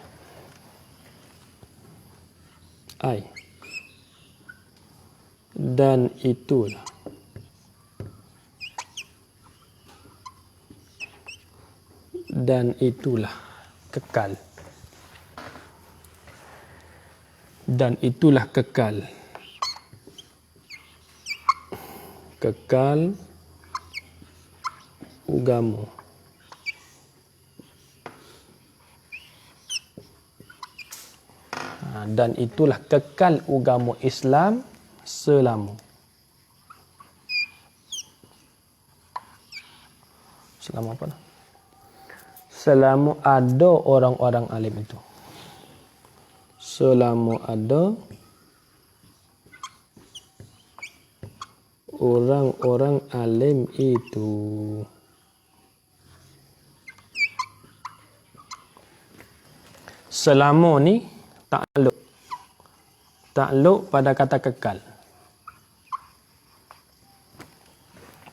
Dan itulah. Dan itulah kekal. Dan itulah kekal. Kekal agama. Dan itulah kekal agama Islam selama. Selama apa? Selama ada orang-orang alim itu. Selama ada orang-orang alim itu. Selama ni takluk pada kata kekal.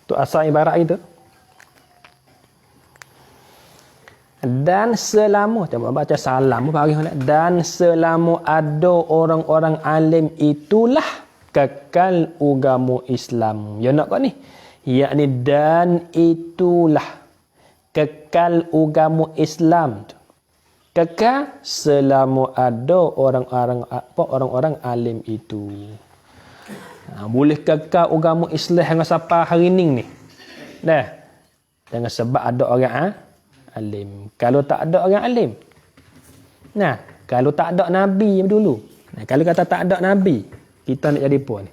Tu asal ibarat itu. Dan selama, coba baca salam dan selama ada orang-orang alim itulah kekal agama Islam. Ya nak kau ni? Yakni dan itulah kekal agama Islam. Kekal selama ada orang-orang alim itu. Boleh kekal agama Islam hingga sampai hari ni. Dah. Jangan sebab ada orang alim. Kalau tak ada orang alim. Nah, kalau tak ada nabi dulu. Nah, kalau kata tak ada nabi, kita nak jadi apa ni?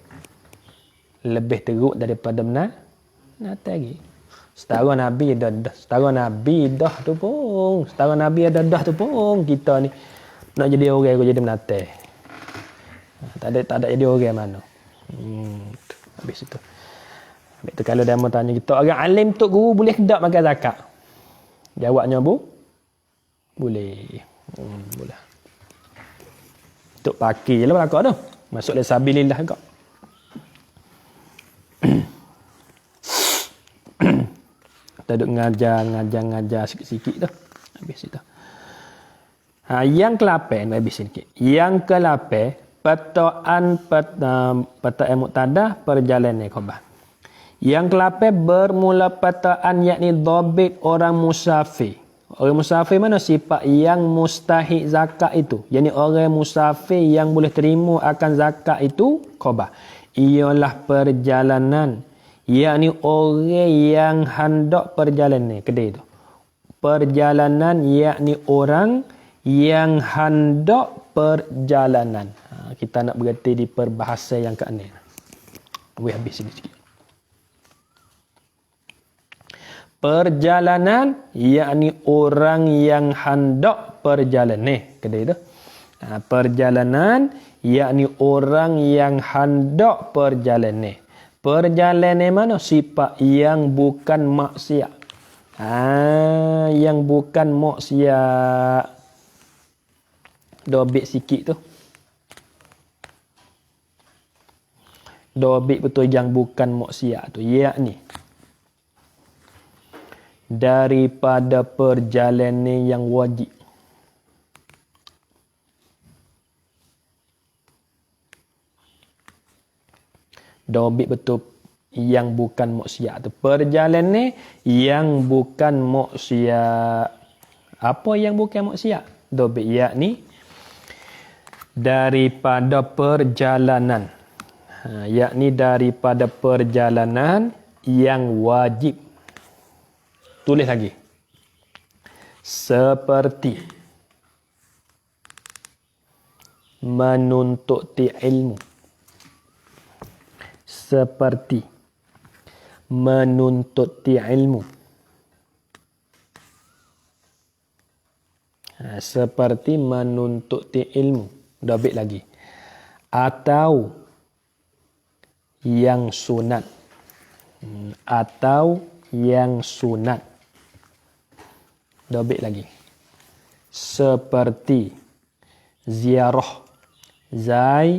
Lebih teruk daripada nanti lagi. Setara nabi dah. Setara nabi dah tu pun. Setara nabi ada dah tu pun. Kita ni nak jadi orang aku jadi menate. Tak ada jadi orang mana. Habis itu. Habis tu kalau dia mau tanya kita, orang alim tu guru boleh tak makan zakat? Jawabnya boleh. Boleh. Tok pakai je lah belakang tu. Masuk le sabilillah kau. Kita duk ngajar sikit-sikit tu. Habis itu. Yang ke-8 habis sikit. Yang ke-8 petaan muqtadah perjalanan khabar. Yang ke-8 bermula petaan yakni dhabit orang musafir. Orang musafir mana? Sifat yang mustahik zakat itu. Yakni orang musafir yang boleh terima akan zakat itu khabar. Ialah perjalanan. Yakni orang yang hendak perjalanan. Kedai itu. Perjalanan yakni orang yang hendak perjalanan. Kita nak berhenti di perbahasa yang ke-6. Habis ini sikit. Perjalanan yakni orang yang hendak perjalanan. Kedai itu. Perjalanan yakni orang yang hendak perjalanan. Perjalanan mana? Sifat yang bukan maksiat. Yang bukan maksiat. Dobit sikit tu. Dobit betul yang bukan maksiat tu. Yakni daripada perjalanan yang wajib. Dobit betul yang bukan maksiat tu. Perjalanan yang bukan maksiat. Apa yang bukan maksiat? Dobit yakni daripada perjalanan. Yakni daripada perjalanan yang wajib. Tulis lagi. Seperti menuntut ilmu. Seperti menuntut ilmu. Seperti menuntut ilmu. Dobit lagi. Atau yang sunat. Atau yang sunat. Dobit lagi. Seperti ziarah. Zai,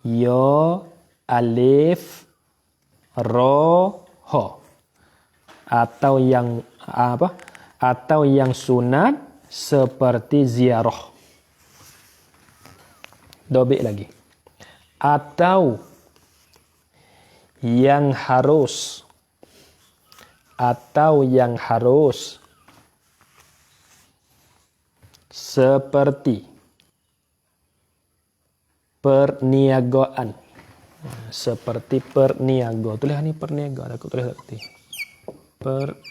yo, alif, ro, ho. Atau yang apa? Atau yang sunat seperti ziarah. Dobit lagi. Atau yang harus. Atau yang harus seperti perniagaan. Seperti perniaga. Tulis ni perniaga. Aku tulis nanti. Pernia.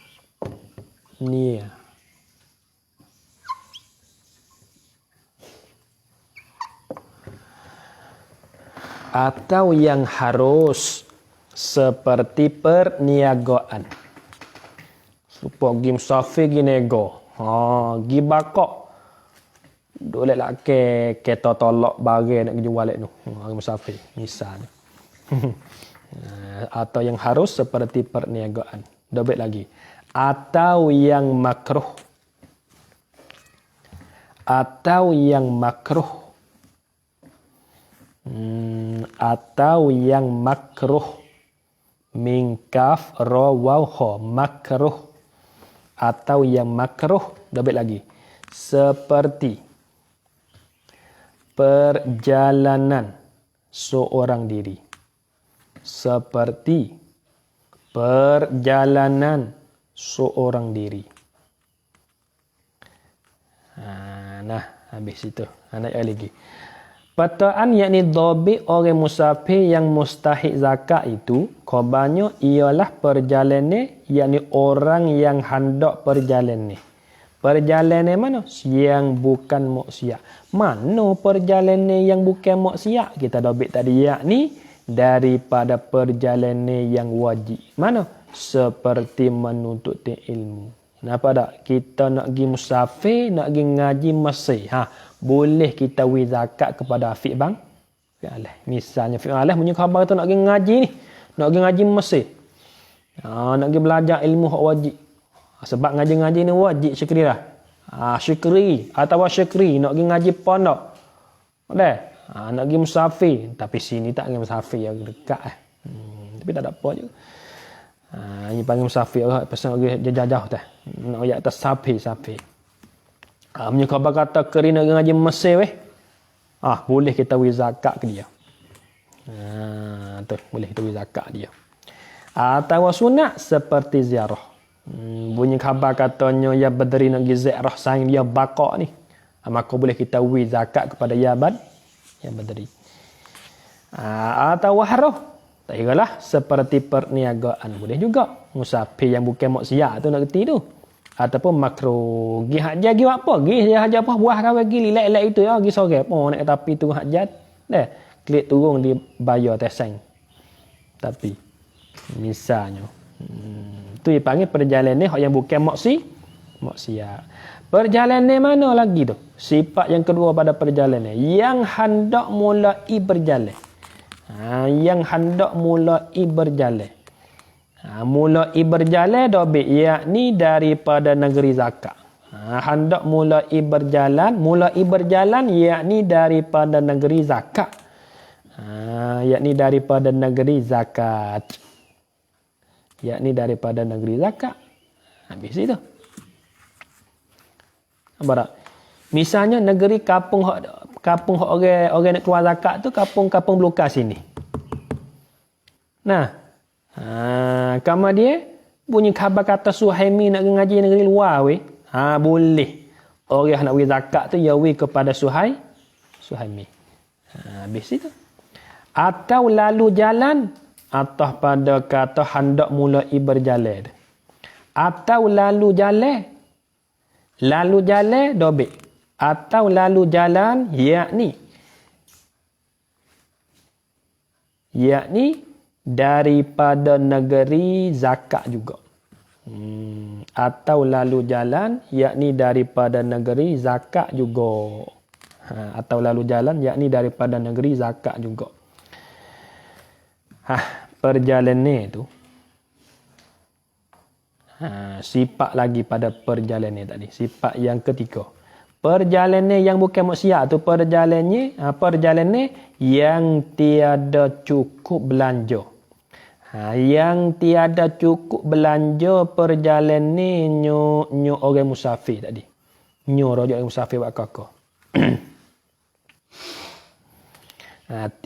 Atau yang harus seperti perniagaan. Pergi musafir gi nego. Gi bakok. Dolek lah kereta tolak barang nak jual lek tu. Pergi musafir misalnya. Atau yang harus seperti perniagaan. Dobek lagi. Atau yang makruh. Atau yang makruh. Atau yang makruh. Min kaf ra waw kha, makruh. Atau yang makruh. Dobek lagi. Seperti perjalanan seorang diri. Seperti perjalanan seorang diri. Nah, habis itu. Nak lagi. Perkataan yakni dhabit orang musafir yang mustahik zakat itu khabarnya ialah perjalanan yakni orang yang hendak perjalanan. Perjalanan mana? Yang bukan maksiat. Mana perjalanan yang bukan maksiat? Kita dhabit tadi yakni daripada perjalanan yang wajib. Mana? Seperti menuntut ilmu. Kenapa tak? Kita nak pergi musafir, nak pergi ngaji Mesir. Boleh kita beri zakat kepada Afiq bang? Misalnya Afiq Aleh punya khabar tu nak pergi ngaji ni. Nak pergi ngaji Mesir. Nak pergi belajar ilmu hak wajib. Sebab ngaji-ngaji ni wajib syukri lah. Syukri atau syukri nak pergi ngaji pondok. Boleh? Nak pergi musafir. Tapi sini tak pergi musafir yang dekat. Tapi tak ada apa je. Ini panggil musafir lah. Pasal pergi jauh-jauh tak. Nak ayat atas sapi. Punya khabar kata keri nak ngaji Mesir weh. Boleh kita beri zakat ke dia. Boleh kita beri zakat dia. Atau sunat seperti ziarah. Bunyi khabar katanya ya Badri nak pergi ziarah sayang dia bakok ni. Maka boleh kita beri zakat kepada ya Badri. Atau wahrah. Tak kiralah seperti perniagaan. Boleh juga. Musafir yang bukan maksiat tu nak kerti tu. Ataupun makruh. Gi hajat gi apa? Gi hajat apa? Buah kawan gi lilek-lilek itu ya. Gi sore. Nak tapi tu hajat. Dah. Klik turun di bayar teseng. Tapi. Misalnya. Tu dipanggil perjalanan yang bukan maksiat. Perjalanan mana lagi tu? Sifat yang kedua pada perjalanan. Yang hendak mulai berjalan. Yang hendak mulai berjalan. Mulai berjalan dobik yakni daripada negeri zakat. Hendak mulai berjalan yakni daripada negeri zakat. Yakni daripada negeri zakat. Yakni daripada negeri zakat. Habis itu. Apa tak? Misalnya negeri kampung orang nak keluar zakat tu kampung belukar sini. Nah, kamu dia bunyi khabar kata Suhaimi nak ngaji negeri luar weh. Boleh. Orang nak beri zakat tu ya beri kepada Suhaimi. Habis itu. Atau lalu jalan atau pada kata hendak mulai berjalan. Atau lalu jalan. Lalu jalan dobik. Atau lalu jalan yakni daripada negeri zakat juga. Atau lalu jalan yakni daripada negeri zakat juga. Atau lalu jalan yakni daripada negeri zakat juga. Perjalanan tu. Sifat lagi pada perjalanan tadi. Sifat yang ketiga. Perjalanan yang bukan maksiat tu perjalanan yang tiada cukup belanja. Yang tiada cukup belanja perjalanan nyo orang musafir tadi. Nyo orang musafir buat kakak.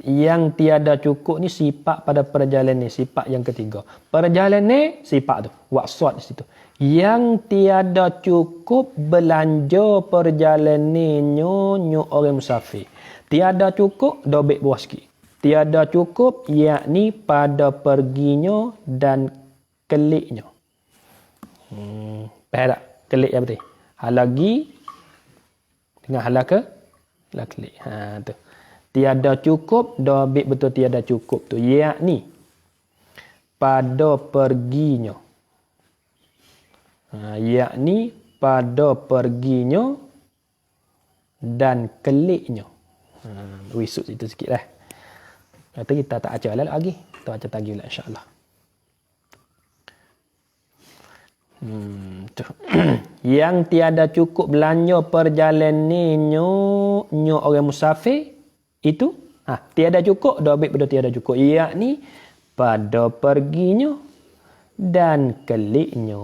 Yang tiada cukup ni sifat pada perjalanan, sifat yang ketiga. Perjalanan sifat tu, waksud di situ. Yang tiada cukup belanja perjalanan nyo orang musafir. Tiada cukup dobek buah sikit. Tiada cukup yakni pada perginya dan keliknya. Faham tak? Kelik ya betul. Halagi dengan halaka kelik. Tu. Tiada cukup dobek betul tiada cukup tu yakni pada perginya Yakni pada perginya dan keliknya. Wisut situ sikit lah. Kata kita tak ajar lagi. Kita baca tagi pula insya-Allah. Yang tiada cukup belanja perjalanannya orang musafir itu tiada cukup dah ambil pada tiada cukup, yakni pada perginya dan keliknya.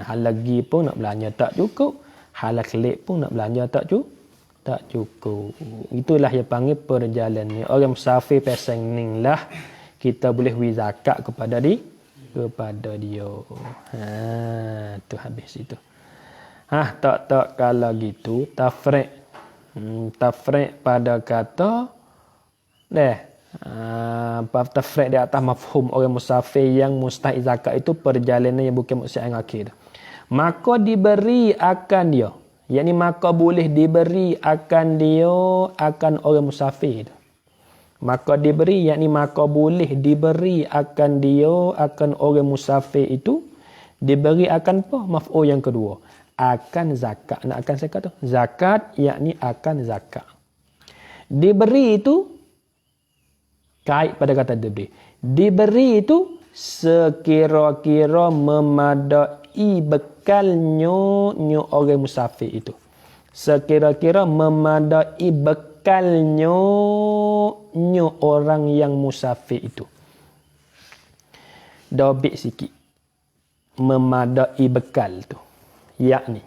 Hal lagi pun nak belanja tak cukup, hal kelik pun nak belanja tak cukup. Itulah yang panggil perjalanan. Orang musafir pasang ning lah kita boleh beri zakat kepada dia. Tu habis itu. Tak kalau gitu tafriq pada kata tafriq di atas mafhum orang musafir yang mustahil zakat itu perjalanan yang bukan muksir yang akhir. Maka diberi akan dia. Yakni maka boleh diberi akan dia akan orang musafir itu. Maka diberi, yakni maka boleh diberi akan dia akan orang musafir itu diberi akan apa? Maf'ul yang kedua. Akan zakat. Nak akan zakat tu? Zakat yakni akan zakat. Diberi itu kait pada kata diberi. Diberi itu sekira-kira memadai bekalnya orang musafir itu. Sekira-kira memadai bekalnya orang yang musafir itu. Dobit sikit. Memadai bekal tu. Yakni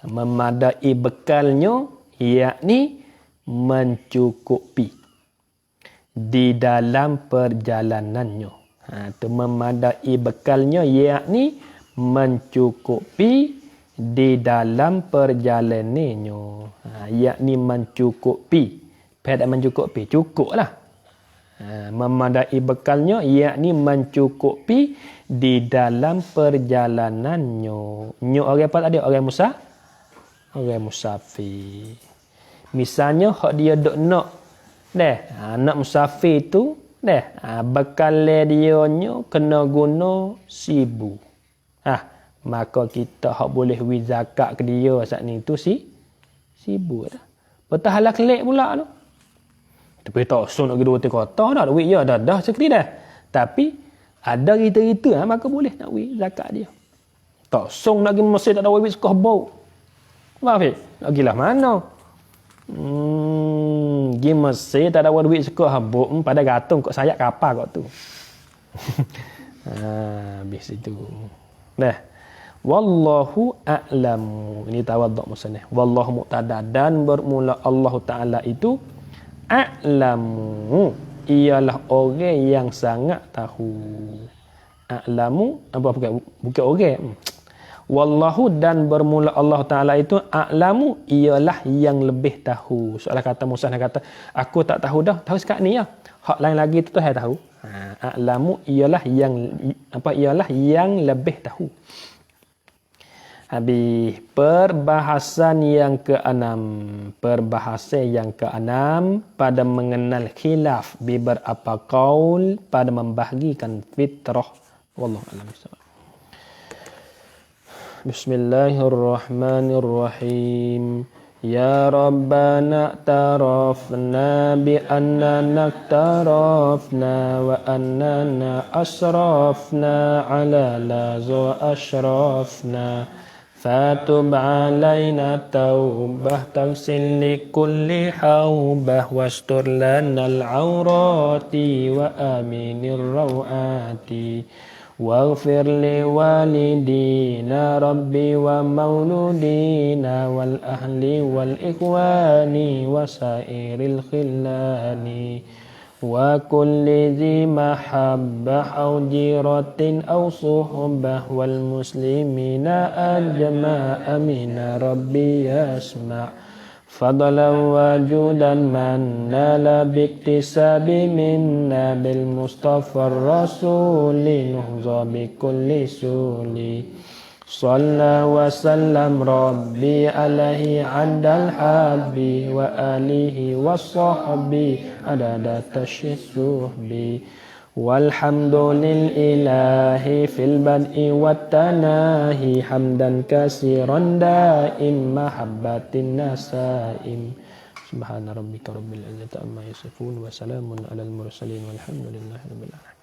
memadai bekalnya yakni mencukupi di dalam perjalanannya. Tu memadai bekalnya yakni mencukupi di dalam perjalanannya. Yakni mencukupi. Pada mencukupi, cukuplah. Memadai bekalnya yakni mencukupi di dalam perjalanannya. Orang apa tadi? Orang musafir. Misalnya hak dia dok nak nak musafir tu bekal dia nya kena guna 1,000. Maka kita hak boleh beri zakat ke dia saat ni tu 1,000 dah. Bertahala kelik pula tu. Tapi tak usah nak pergi 2 kota dah. Duit ya dah sekali dah. Tapi ada kita maka boleh nak beri zakat dia. Tak usah nak pergi masjid tak ada duit sekolah bau. Faham tak? Nak pergi lah mana? Pergi masjid tak ada duit sekolah bau. Pada gantung kok sayap kapal kok tu. Habis itu. Wallahu a'lamu. Ini tawaduk musannif. Wallahu muqtada dan bermula Allah Ta'ala itu a'lamu. Ialah orang yang sangat tahu. A'lamu bukan orang. Wallahu dan bermula Allah Ta'ala itu a'lamu ialah yang lebih tahu. Soalan kata Musa kata aku tak tahu dah. Tahu sekat ni ya. Hak lain lagi tu saya tahu. A'lamu ialah yang lebih tahu. Habis perbahasan yang ke-6. Perbahasan yang ke-6 pada mengenal khilaf beberapa qaul pada membahagikan fitrah. Wallahu a'lam bissawab. Bismillahirrahmanirrahim. Ya Rabbana tarafna bi annana tarafna wa annana asrafna ala lazu ashrafna. Fatub alaina taubah tagsil li kulli haubah wastur lana al-awrati wa aminir rawati waghfir li walidina rabbi wa mauludina wal ahli wal ikhwani wa sairil khillani wa kulli zi mahabbah aw jiratin aw suhbah wal muslimina ajma'a min rabbi yasma' fadlan wa judan man nala biktisabi minna bil mustafa rasuli nuhza bi kulli suli Salla wa sallam Rabbi alaihi adal habbi wa alihi wa sahbi adada tashisuhbi Walhamdulillahi fil bad'i wat tanahi hamdan katsiran daim mahabbatin nasaim. Subhana rabbika rabbil izzati amma yasifun wa salamun alal mursalin walhamdulillahi rabbil alamin.